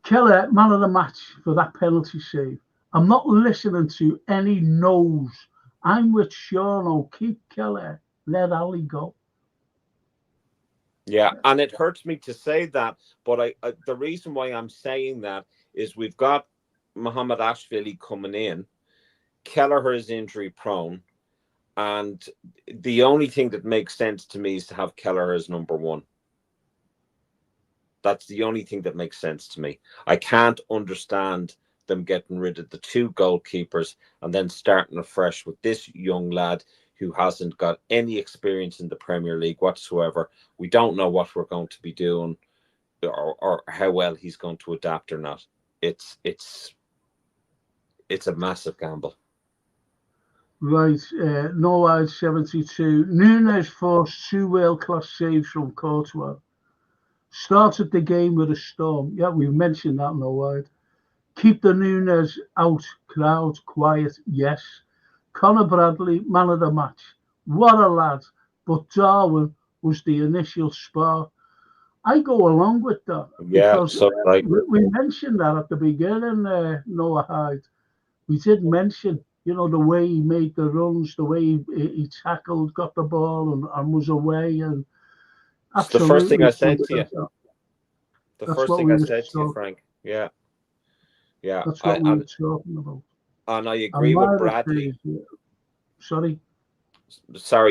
Keller, man of the match for that penalty save. I'm not listening to any no's. I'm with Sean. Keep Keller. Let Ali go. Yeah, and it hurts me to say that, but the reason why I'm saying that is we've got Mohamed Ashvili coming in. Kelleher is injury prone, and the only thing that makes sense to me is to have Kelleher as number one. That's the only thing that makes sense to me. I can't understand them getting rid of the two goalkeepers and then starting afresh with this young lad who hasn't got any experience in the Premier League whatsoever. We don't know what we're going to be doing or how well he's going to adapt or not. It's a massive gamble. Right, Norwide 72. Nunes forced 2 world-class saves from Courtois. Started the game with a storm. Yeah, we've mentioned that, Norwide. Keep the Nunes out crowd quiet, yes. Conor Bradley, man of the match. What a lad. But Darwin was the initial spark. I go along with that. Yeah, because we mentioned that at the beginning, Noah Hyde. We did mention, the way he made the runs, the way he tackled, got the ball and was away. And it's the first thing I said to you. The first thing I said to you, Frank. Yeah. Yeah. That's what we were talking about. And I agree with Bradley. Sorry,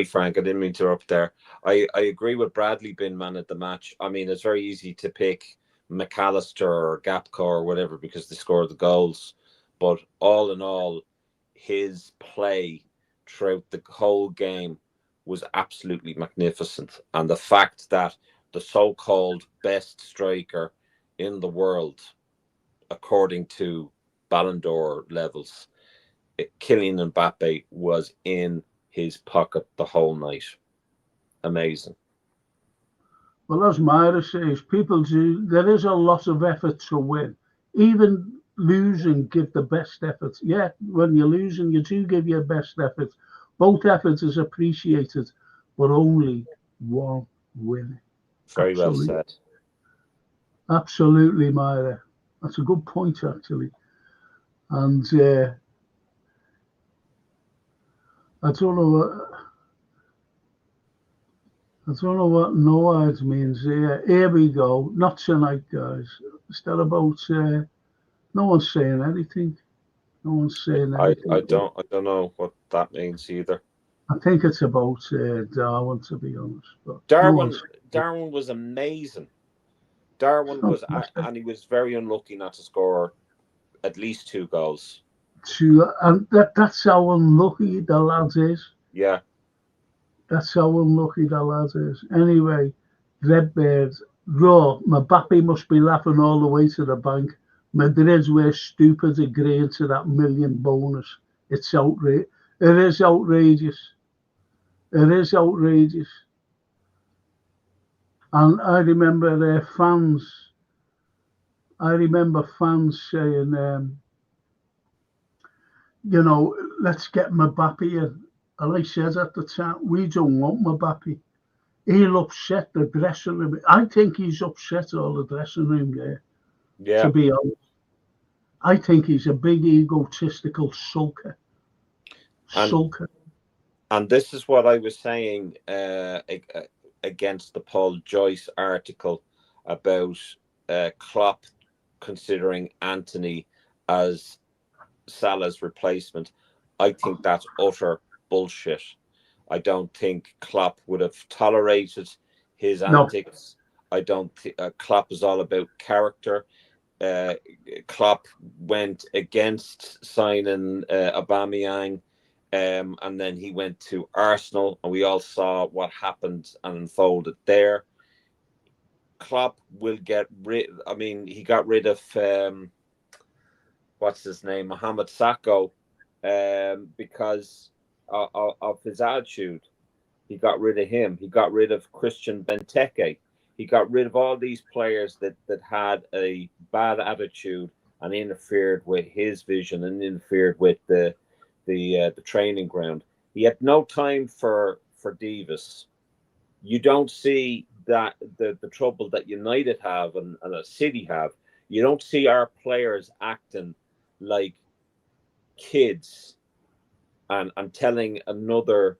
Frank, I didn't mean to interrupt there. I agree with Bradley being man of the match. I mean, it's very easy to pick McAllister or Gapco or whatever because they scored the goals. But all in all, his play throughout the whole game was absolutely magnificent. And the fact that the so-called best striker in the world, according to Ballon d'Or levels, Kylian Mbappe was in his pocket the whole night. Amazing. Well, as Myra says, there is a lot of effort to win. Even losing, give the best effort. Yeah, when you're losing, you do give your best effort. Both efforts is appreciated, but only one winning. Very well said. Absolutely, Myra. That's a good point, actually. And I don't know what no means here. Here we go. Not tonight, guys. Is that about? No one's saying anything. No one's saying anything. I don't know what that means either. I think it's about Darwin, to be honest. But Darwin was amazing. Darwin was, and he was very unlucky not to score at least 2 goals. And that's how unlucky the lad is. Yeah. That's how unlucky the lad is. Anyway, Redbird, raw. Mbappe must be laughing all the way to the bank. Madrid's were stupid agreeing to that $1 million bonus. It's outrageous. It is outrageous. It is outrageous. And I remember fans saying, let's get Mbappe in. And I said at the time, we don't want Mbappe. He'll upset the dressing room. I think he's upset all the dressing room there. Yeah. To be honest. I think he's a big egotistical sulker. And this is what I was saying against the Paul Joyce article about Klopp considering Antony as Salah's replacement. I think that's utter bullshit. I don't think Klopp would have tolerated his antics. I don't think Klopp is all about character. Klopp went against signing Aubameyang, and then he went to Arsenal, and we all saw what happened and unfolded there. Klopp will get rid. I mean, he got rid of what's his name, Mohamed Sakho, because of his attitude. He got rid of him. He got rid of Christian Benteke. He got rid of all these players that had a bad attitude and interfered with his vision and interfered with the training ground. He had no time for divas. You don't see that the trouble that United have and City have. You don't see our players acting like kids and telling another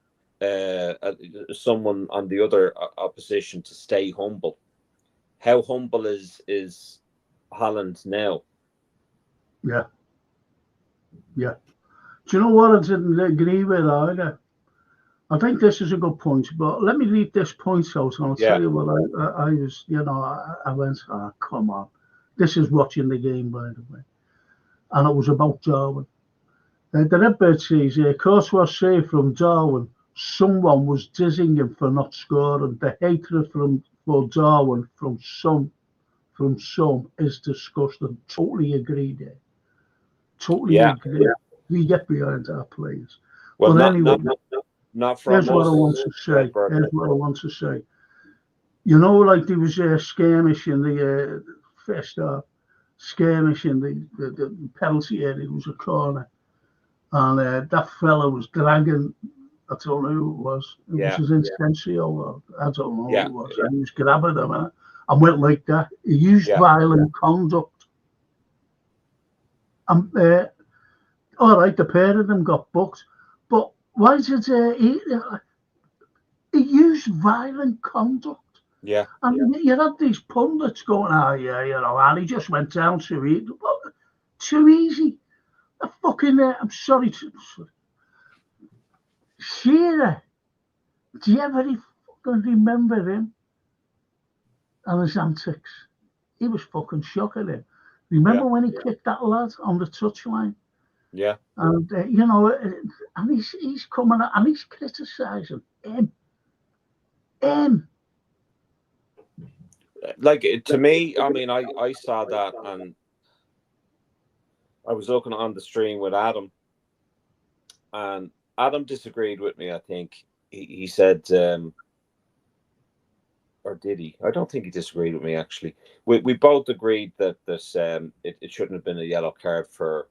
someone on the other opposition to stay humble. How humble is Holland now? Yeah. Do you know what I didn't agree with either? I think this is a good point, but let me read this point out and I'll tell you what I was, I went, come on. This is watching the game, by the way. And it was about Darwin. The Redbird says, course was saved from Darwin. Someone was dissing him for not scoring. The hatred for Darwin from some is disgusting. Totally agree there. Totally agree. We get behind our players. Well, but anyway, not from here's what I want to say. You know, like there was a skirmish in the first half, skirmish in the penalty area. It was a corner. And that fella was dragging, I don't know who it was. It was his Intencio, I don't know who it was. And he was grabbing him and went like that. He used violent conduct. All right, the pair of them got booked. But why did he used violent conduct? Yeah. And you had these pundits going, and he just went down too easy. Too easy. I'm sorry. Shearer, do you ever fucking remember him and his antics? He was fucking shocking him. Remember when he kicked that lad on the touchline? Yeah. And, and he's coming out and he's criticising him. Like, to me, I mean, I saw that and I was looking on the stream with Adam, and Adam disagreed with me. I think he said, or did he? I don't think he disagreed with me. Actually, we both agreed that this it shouldn't have been a yellow card for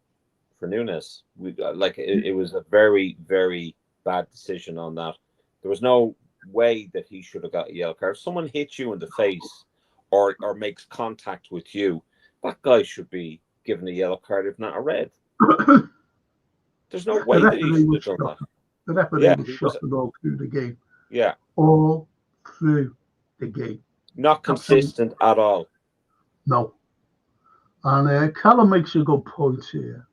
Nunes. It was a very, very bad decision on that. There was no way that he should have got a yellow card. If someone hits you in the face or makes contact with you, that guy should be given a yellow card, if not a red. There's no way that he should have done that. The referee was shocking all through the game. Yeah. All through the game. Not consistent at all. No. And Callum makes a good point here.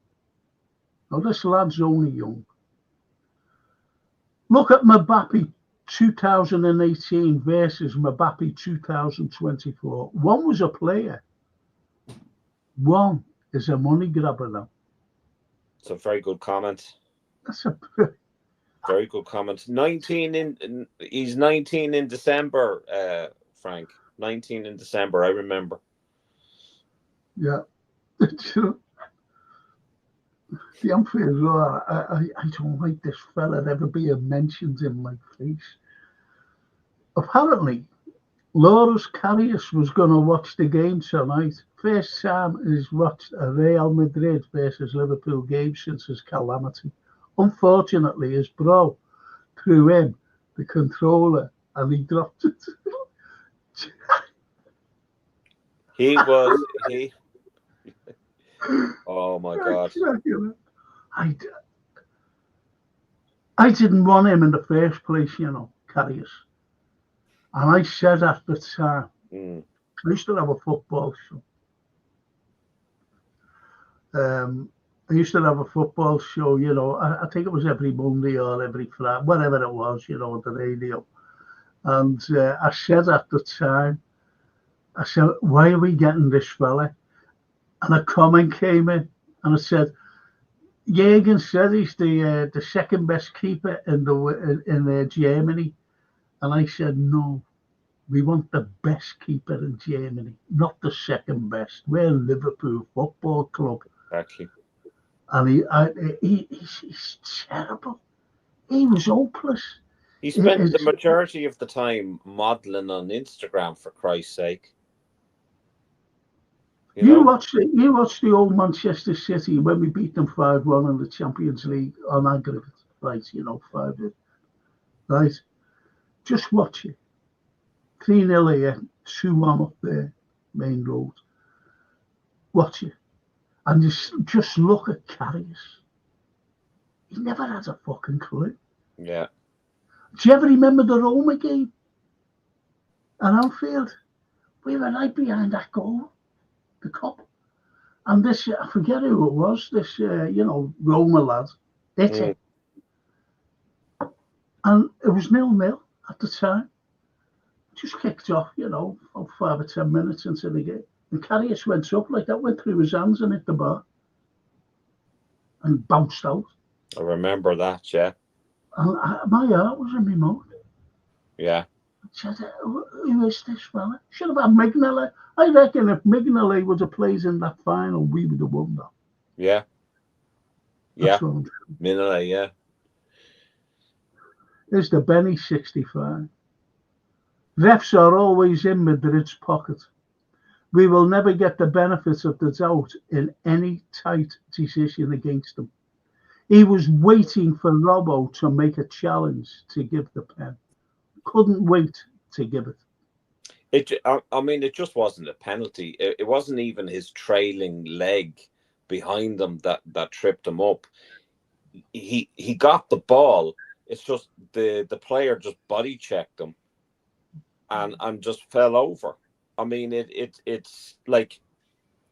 Now, this lad's only young. Look at Mbappe 2018 versus Mbappe 2024. One was a player. One is a money grabber now. It's a very good comment. That's a very good comment. He's 19 in December, Frank. 19 in December, I remember. Yeah. The unfair as well, I don't like this fella ever being mentioned in my face. Apparently, Loris Karius was going to watch the game tonight. First time he's watched a Real Madrid versus Liverpool game since his calamity. Unfortunately, his bro threw in the controller and he dropped it. Oh my God. I didn't want him in the first place, Karius. And I said at the time, I used to have a football show. I used to have a football show, I think it was every Monday or every Friday, whatever it was, on the radio. And I said at the time, I said, why are we getting this fella? And a comment came in and it said, Jürgen said he's the second best keeper in Germany. And I said, no, we want the best keeper in Germany, not the second best. We're Liverpool Football Club. Exactly. And he's terrible. He was hopeless. He spent the majority of the time modelling on Instagram, for Christ's sake. You watched the old Manchester City when we beat them 5-1 in the Champions League on aggregate, right? 5-0, right? Just watch it. 3-0 here, 2-1 up there, main road. Watch it. And just look at Karius. He never had a fucking clue. Yeah. Do you ever remember the Roma game at Anfield? We were right behind that goal, the cup. And this, I forget who it was, this, Roma lad, hit it. And it was 0-0 at the time. Just kicked off, about 5 or 10 minutes into the game. And Karius went up like that, went through his hands and hit the bar. And bounced out. I remember that, yeah. And my heart was in my mouth. Yeah. I said, who is this fella? Should have had Mignolet. I reckon if Mignolet would have played in that final, we would have won that. Yeah. Yeah. Mignolet, yeah. Here's the Benny 65. Refs are always in Madrid's pocket. We will never get the benefit of the doubt in any tight decision against them. He was waiting for Robbo to make a challenge to give the pen. Couldn't wait to give it. It just wasn't a penalty. It wasn't even his trailing leg behind him that tripped him up. He got the ball. It's just the player just body checked him and just fell over. I mean, it's like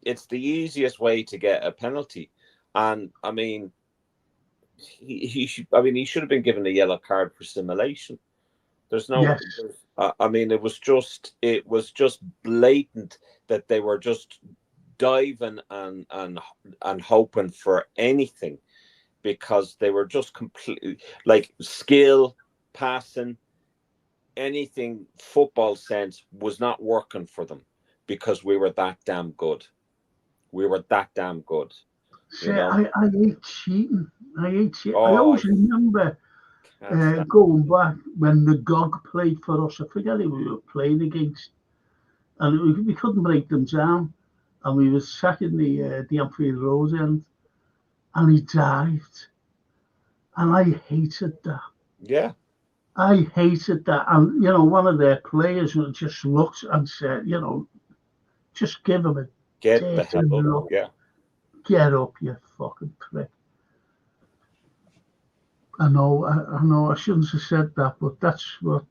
it's the easiest way to get a penalty, and I mean, he should have been given a yellow card for simulation. There's no. Yes. It was just blatant that they were just diving and hoping for anything, because they were just completely like skill, passing, anything football sense was not working for them because we were that damn good. See, I hate cheating. I always remember going back when the GOG played for us. I forget who we were playing against, and we couldn't break them down. And we were sat in the Anfield Road end, and he dived, and I hated that. Yeah. I hated that. And, one of their players just looked and said, just give him a get the hell up. Yeah. Get up, you fucking prick. I know, I shouldn't have said that, but that's what.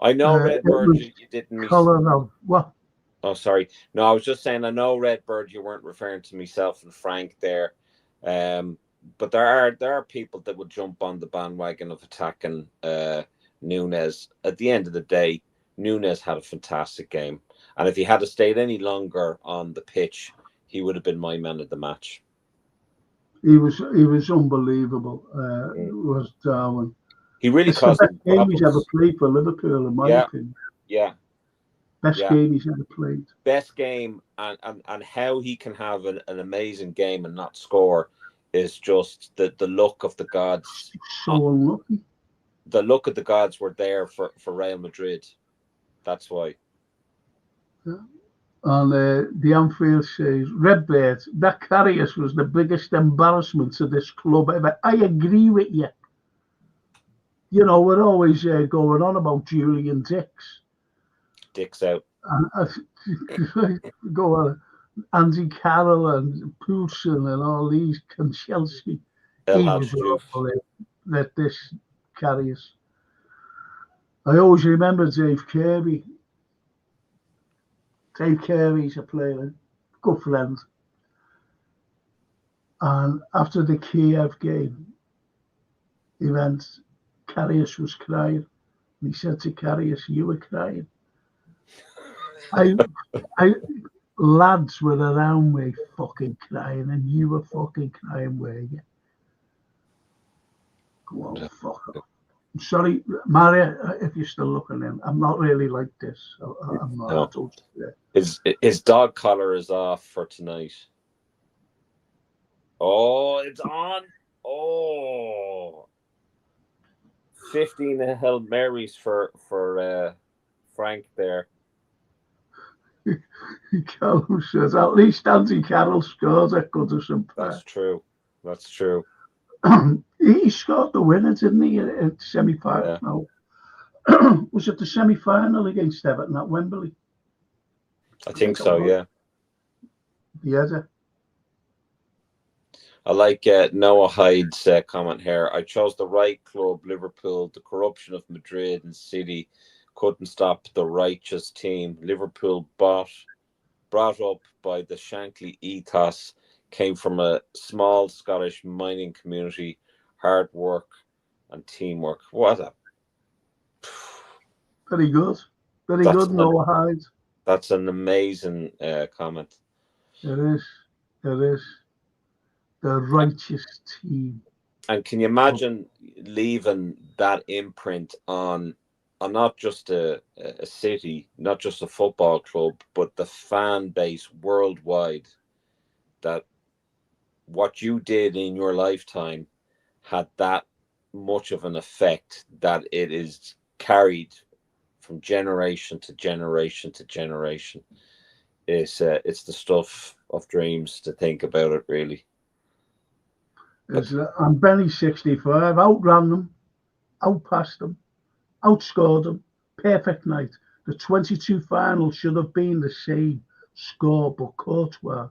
I know, Redbird, you didn't. What? Oh, sorry. No, I was just saying, I know, Redbird, you weren't referring to myself and Frank there. But there are people that would jump on the bandwagon of attacking Núñez. At the end of the day, Núñez had a fantastic game, and if he had stayed any longer on the pitch, he would have been my man of the match. He was unbelievable. Was Darwin? He really caused the best game he's ever played for Liverpool, in my opinion. Yeah. Best game he's ever played. Best game, and how he can have an amazing game and not score is just the luck of the gods. So unlucky. The luck of the gods were there for Real Madrid. That's why. Yeah. And the Anfield says, Redbird, that Karius was the biggest embarrassment to this club ever. I agree with you. We're always going on about Julian Dix. Dix out. Go on. Andy Carroll and Poulsen and all these, and Chelsea. He was awful at this Karius. I always remember Dave Kirby. Dave Kirby's a player, good friend. And after the Kiev game, Karius was crying. And he said to Karius, "You were crying." Lads were around me fucking crying, and you were fucking crying, were you? Go on, fuck off. Sorry, Mario, if you're still looking in, I'm not really like this. I'm not. No. I don't, His dog collar is off for tonight. Oh, it's on. Oh, 15 Hail Marys for Frank there. Carol says, at least Andy Carroll scores at Goodison Park. That's true. That's true. He scored the winner, didn't he, at the semi-final? Yeah. Was it the semi-final against Everton at Wembley? I think so, yeah. Yeah. I like Noah Hyde's comment here. I chose the right club, Liverpool. The corruption of Madrid and City couldn't stop the righteous team. Liverpool, brought up by the Shankly ethos, came from a small Scottish mining community, hard work and teamwork. What a... Very good. Very good, Noah Hyde. That's an amazing comment. It is. It is. The righteous team. And can you imagine leaving that imprint on not just a city, not just a football club, but the fan base worldwide, that what you did in your lifetime had that much of an effect that it is carried from generation to generation to generation. It's the stuff of dreams to think about it, really. And Benny 65 outran them, outpassed them, outscored them. Perfect night. The 22 final should have been the same score, but Courtois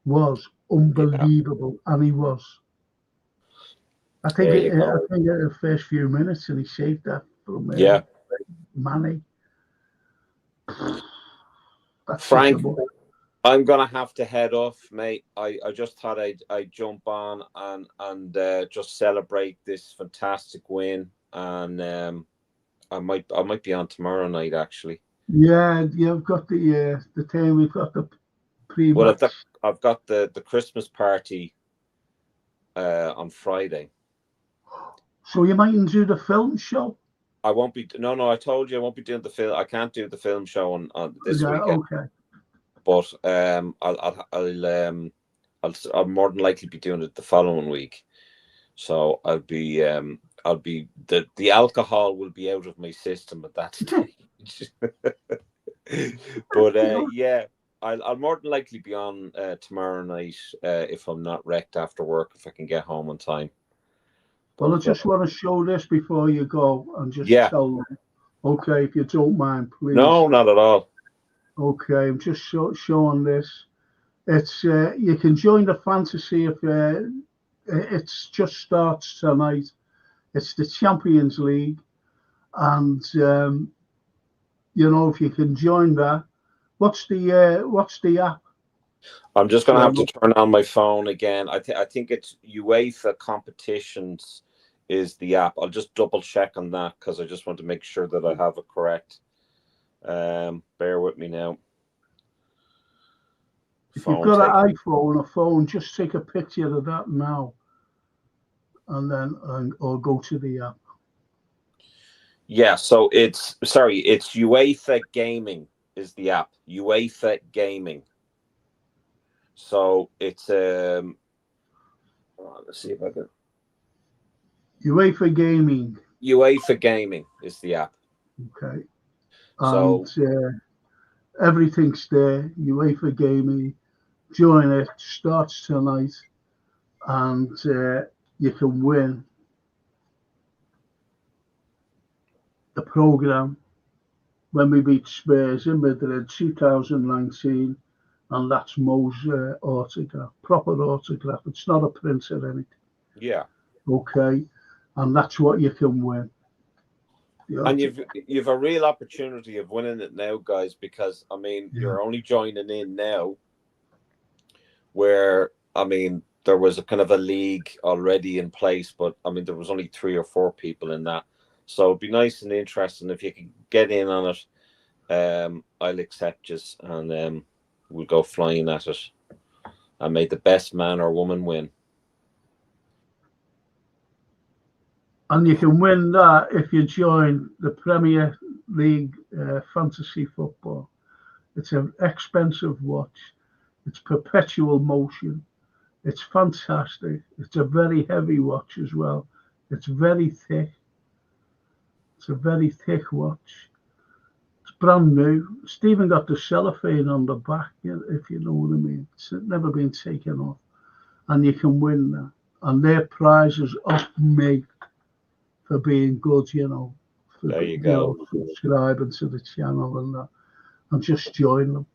was unbelievable, and he was. I think in the first few minutes, and he saved that from Manny. Frank, I'm gonna have to head off, mate. I just thought I'd jump on and just celebrate this fantastic win, and I might be on tomorrow night, actually. Yeah, I've got the time. We've got the pre-match. Well, I've got the Christmas party on Friday. So you mightn't do the film show? I won't be. No. I told you I won't be doing the film. I can't do the film show on this weekend. Okay. But I'll more than likely be doing it the following week. So I'll be the alcohol will be out of my system at that stage. But yeah, I'll more than likely be on tomorrow night if I'm not wrecked after work, if I can get home on time. Well, I just want to show this before you go and just tell them. Okay, if you don't mind, please. No, not at all. Okay, I'm just showing this. It's you can join the fantasy if it's just starts tonight. It's the Champions League, and if you can join that. What's the app? I'm just going to have to turn on my phone again. I think it's UEFA Competitions is the app. I'll just double check on that because I just want to make sure that I have it correct. Bear with me now. If you've got an iPhone or phone, just take a picture of that now, and then or go to the app. Yeah, so it's UEFA Gaming is the app. UEFA Gaming. So it's let's see if I can. UEFA Gaming. UEFA Gaming is the app. Okay. And so everything's there. UEFA Gaming. Join it. Starts tonight, and you can win the program when we beat Spurs in Madrid 2019. And that's Mo's autograph, proper autograph. It's not a print or anything. Yeah. Okay. And that's what you can win. And you've a real opportunity of winning it now, guys, because you're only joining in now. Where there was a kind of a league already in place, but there was only 3 or 4 people in that. So it'd be nice and interesting if you could get in on it. I'll accept you, and we'll go flying at it, and may the best man or woman win. And you can win that if you join the Premier League fantasy football. It's an expensive watch. It's perpetual motion. It's fantastic. It's a very heavy watch as well. It's very thick. It's a very thick watch. It's brand new. It's even got the cellophane on the back, if you know what I mean. It's never been taken off. And you can win that. And their prizes up me for being good, you know. For, there you go. Subscribing to the channel and that. And just join them.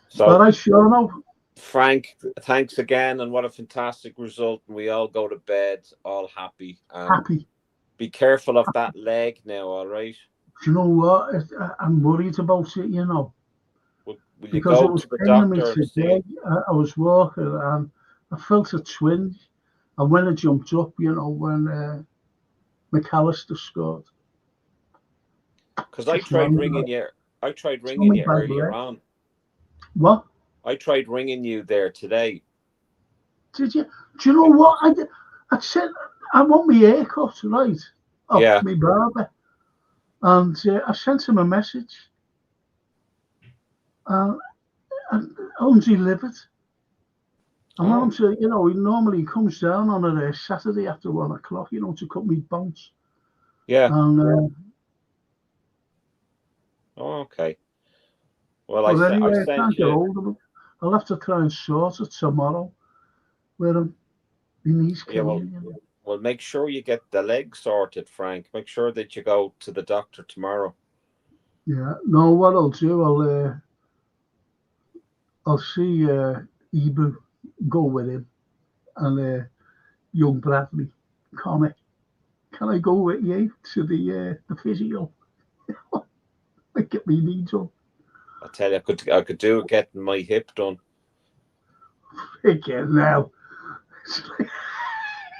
So, all right, Sean. Frank, thanks again, and what a fantastic result. And we all go to bed all happy. Happy. Be careful of that leg now, all right? Do you know what? I'm worried about it, you know. Will you because go it was to the paining me doctor? today. I was walking and I felt a twinge. And when I jumped up, you know, when McAllister scored. Because I tried ringing you. I tried ringing you earlier on. What? I tried ringing you there today. Did you? Do you know what? I said I want my hair cut, right? Off my barber. And I sent him a message. And owns he livid. And when I'm saying, you know, he normally comes down on a Saturday after 1 o'clock, you know, to cut me bounce. Yeah. And okay. Well, I sent can't get hold of him. I'll have to try and sort it tomorrow with him. He needs killing, you know. Well, make sure you get the leg sorted, Frank. Make sure that you go to the doctor tomorrow. Yeah. No, what I'll do, I'll see Ibu, go with him, and young Bradley, Connor. Can I go with you to the physio? I get me knees on. I tell you, I could do it getting my hip done. Again now.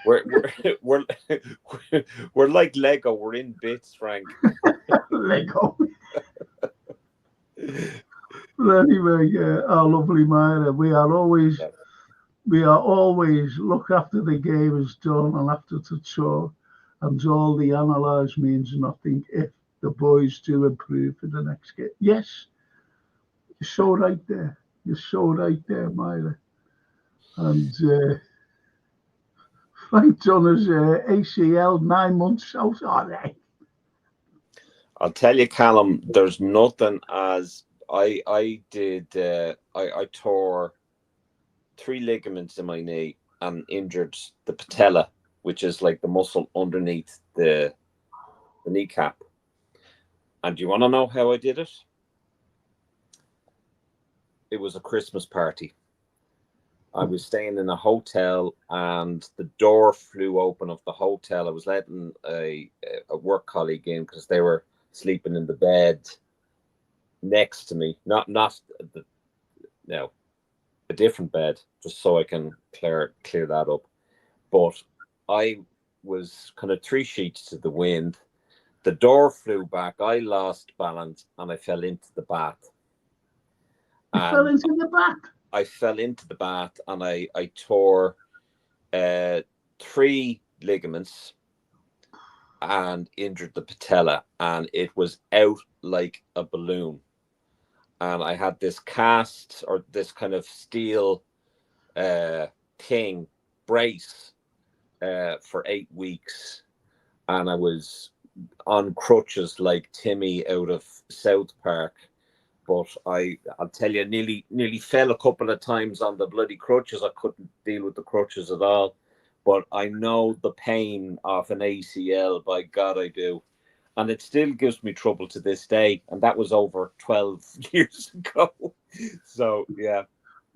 We're like Lego. We're in bits, Frank. Lego. But anyway, our lovely Myra, we are always look after the game is done and after the tour, and all the analyse means nothing if the boys do improve for the next game. Yes, you're so right there. You're so right there, Myra. And Frank done his ACL 9 months out. All right. I'll tell you, Callum, there's nothing as I tore 3 ligaments in my knee and injured the patella, which is like the muscle underneath the kneecap. And do you want to know how I did it? It was a Christmas party. I was staying in a hotel and the door flew open of the hotel. I was letting a work colleague in because they were sleeping in the bed next to me. A different bed, just so I can clear that up. But I was kind of 3 sheets to the wind. The door flew back. I lost balance and I fell into the bath. Fell into the bath? I fell into the bath and I tore 3 ligaments and injured the patella, and it was out like a balloon. And I had this cast or this kind of steel thing brace for 8 weeks, and I was on crutches like Timmy out of South Park. But I'll tell you, nearly fell a couple of times on the bloody crutches. I couldn't deal with the crutches at all. But I know the pain of an ACL, by God I do. And it still gives me trouble to this day. And that was over 12 years ago. So, yeah.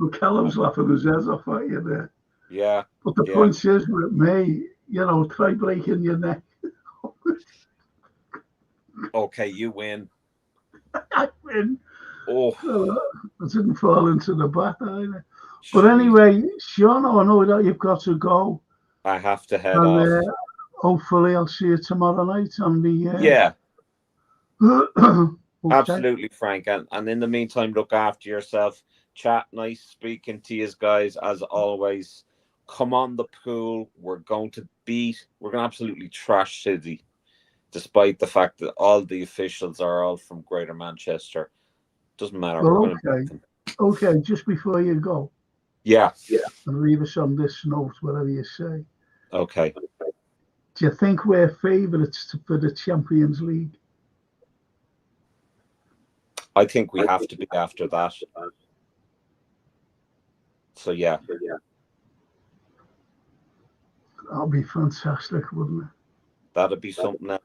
Well, Callum's laughing his head off at you there. Yeah. But the point is with me, you know, try breaking your neck. Okay, you win. I win. Oh. I didn't fall into the bath either. But anyway, Sean, I know that you've got to go. I have to head off. Hopefully, I'll see you tomorrow night on the. Yeah. Okay. Absolutely, Frank. And in the meantime, look after yourself. Chat, nice speaking to you guys as always. come on the pool. We're going to absolutely trash City, despite the fact that all the officials are all from Greater Manchester. Doesn't matter. Well, We're going to beat them. Okay, just before you go, Yeah. and leave us on this note, whatever you say. Okay. Do you think we're favourites for the Champions League? I think we have to be after that. So, yeah. That'd be fantastic, wouldn't it? That'd be something else.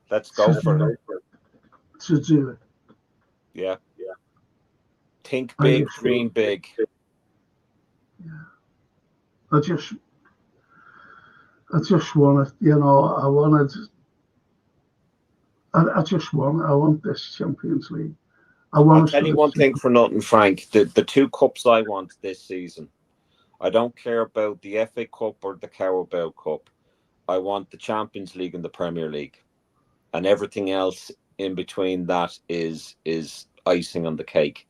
Let's go for it. To do it. Yeah. Think big, dream big. Yeah. I just want it, I want this Champions League. I'll tell you one thing for nothing, Frank. The two cups I want this season, I don't care about the FA Cup or the Carabao Cup. I want the Champions League and the Premier League. And everything else in between that is icing on the cake.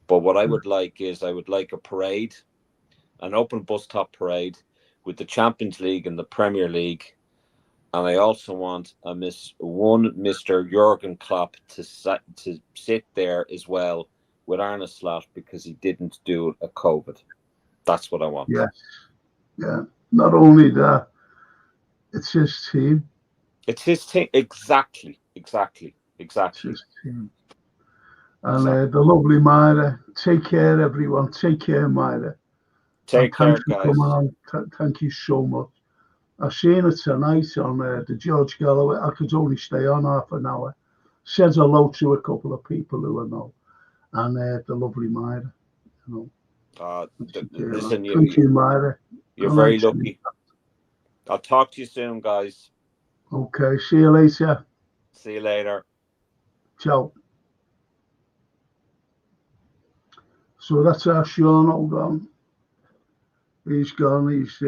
But what I would like is a parade, an open bus top parade with the Champions League and the Premier League. And I also want Mr. Jurgen Klopp to sit there as well with Arne Slot, because he didn't do it at COVID. That's what I want. Yes. Yeah. Not only that, it's his team. It's his team. Exactly. It's his team. And exactly. The lovely Myra. Take care, everyone. Take care, Myra. Take care, guys. Coming on. Thank you so much. I've seen it tonight on the George Galloway. I could only stay on half an hour. Said hello to a couple of people who I know. And the lovely Myra. Listen, thank you, Myra. You're very lucky. I'll talk to you soon, guys. Okay, see you later. See you later. Ciao. So that's our Sean all gone. He's gone. He's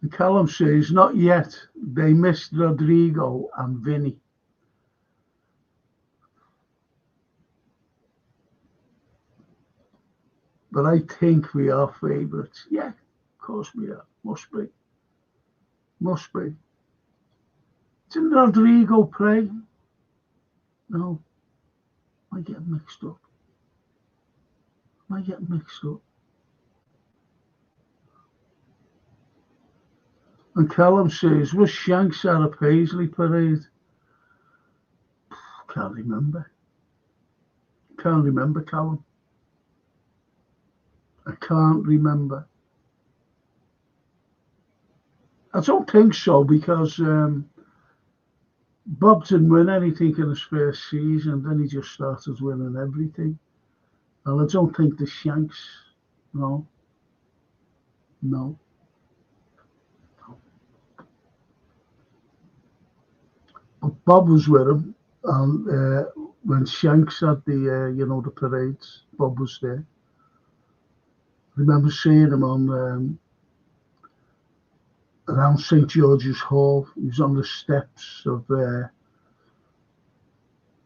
and Callum says, not yet. They missed Rodrigo and Vinny. But I think we are favourites. Yeah, of course we are. Must be. Didn't Rodrigo play? No. I get mixed up. And Callum says, was Shanks at a Paisley parade? Can't remember, Callum. I can't remember. I don't think so, because Bob didn't win anything in his first season. Then he just started winning everything. And I don't think the Shanks, no. But Bob was with him, and when Shanks had the parades, Bob was there. I remember seeing him on around St. George's Hall. He was on the steps of the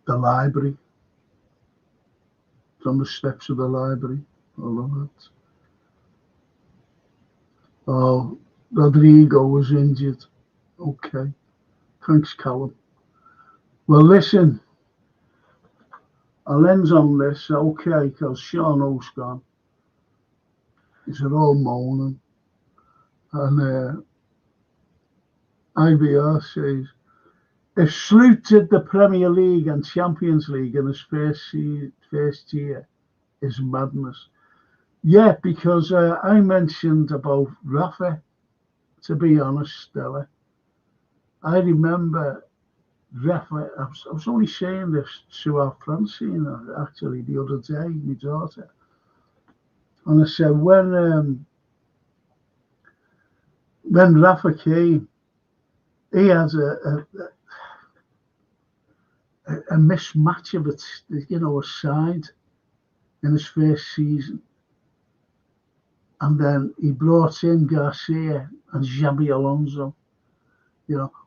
library. I love it. Oh, Rodrigo was injured. Okay. Thanks, Callum. Well, listen, I'll end on this, okay, because Sean O's gone. He's all moaning. And IBR says, if Sloot did the Premier League and Champions League in his first year, is madness. Yeah, because I mentioned about Rafa, to be honest, Stella. I remember Rafa, I was only saying this to our Francine, actually, the other day, my daughter. And I said, when Rafa came, he had a mismatch of it, a side in his first season. And then he brought in Garcia and Xabi Alonso.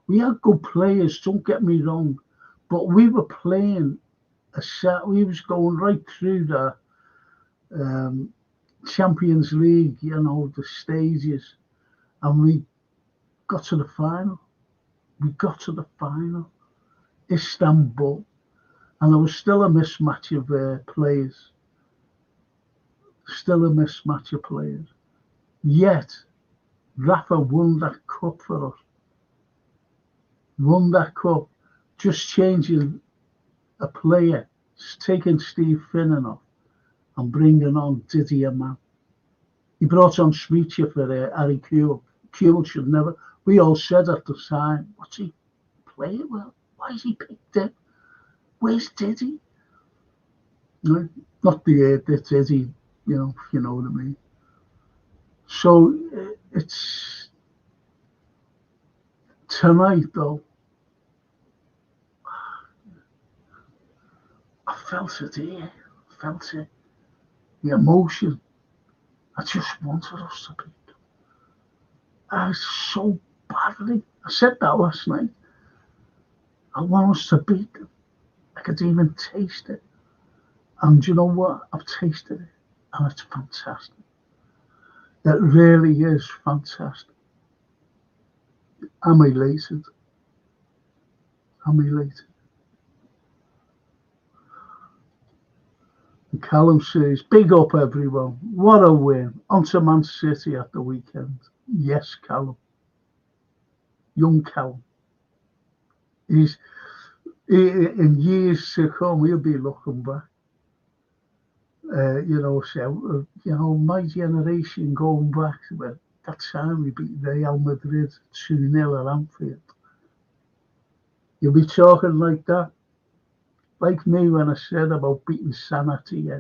We had good players, don't get me wrong, but we were playing we was going right through the Champions League, the stages, and we got to the final. Istanbul, and there was still a mismatch of players. Yet, Rafa won that cup for us. Just changing a player, taking Steve Finnan off and bringing on Didier Man. He brought on Smeacher for Harry Kewell. Kewell should never. We all said at the time, what's he playing well? Why is he picked up? Where's Diddy? No, not the Diddy, if you know what I mean. So it's tonight though. I felt it here. The emotion. I just wanted us to beat them. I so badly. I said that last night. I want us to beat them. I could even taste it. And you know what? I've tasted it. And it's fantastic. It really is fantastic. I'm elated. And Callum says, big up everyone. What a win. On to Man City at the weekend. Yes, Callum. Young Callum. In years to come, he'll be looking back. My generation going back to that time we beat Real Madrid 2-0 at Anfield. You'll be talking like that. Like me when I said about beating Sanity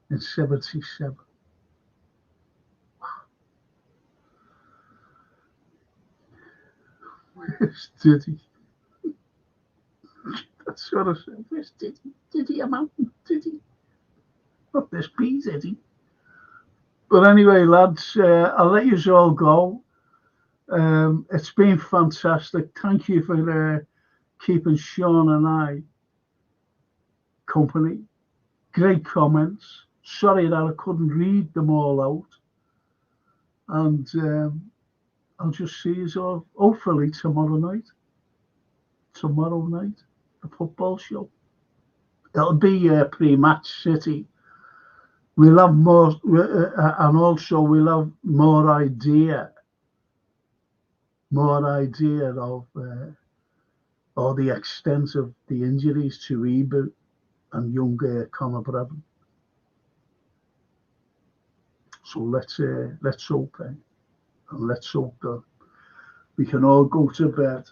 in 77. Where's Diddy? That's what I said. Where's Diddy? Diddy, I'm out. Diddy. Not this P, Diddy. But anyway, lads, I'll let you all go. It's been fantastic. Thank you for keeping Sean and I company. Great comments. Sorry that I couldn't read them all out. And I'll just see you all hopefully tomorrow night. The football show. It'll be pre-match City. We'll have more, and also we'll have more idea of or the extent of the injuries to Reboot and young Conor Bradley. So let's hope, and let's hope that we can all go to bed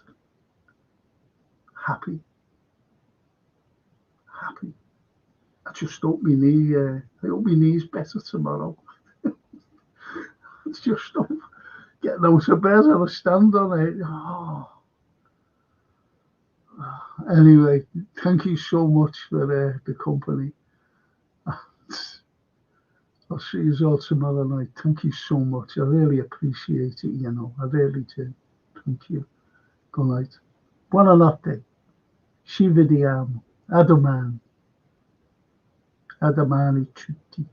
happy. I just hope my knee. I hope my knee's better tomorrow. It's just getting out of bed and I stand on it. Oh. Anyway, thank you so much for the company. I'll see you all tomorrow night. Thank you so much. I really appreciate it. I really do. Thank you. Good night. Buonanotte. Ci vediamo. A domani. A domani tutti.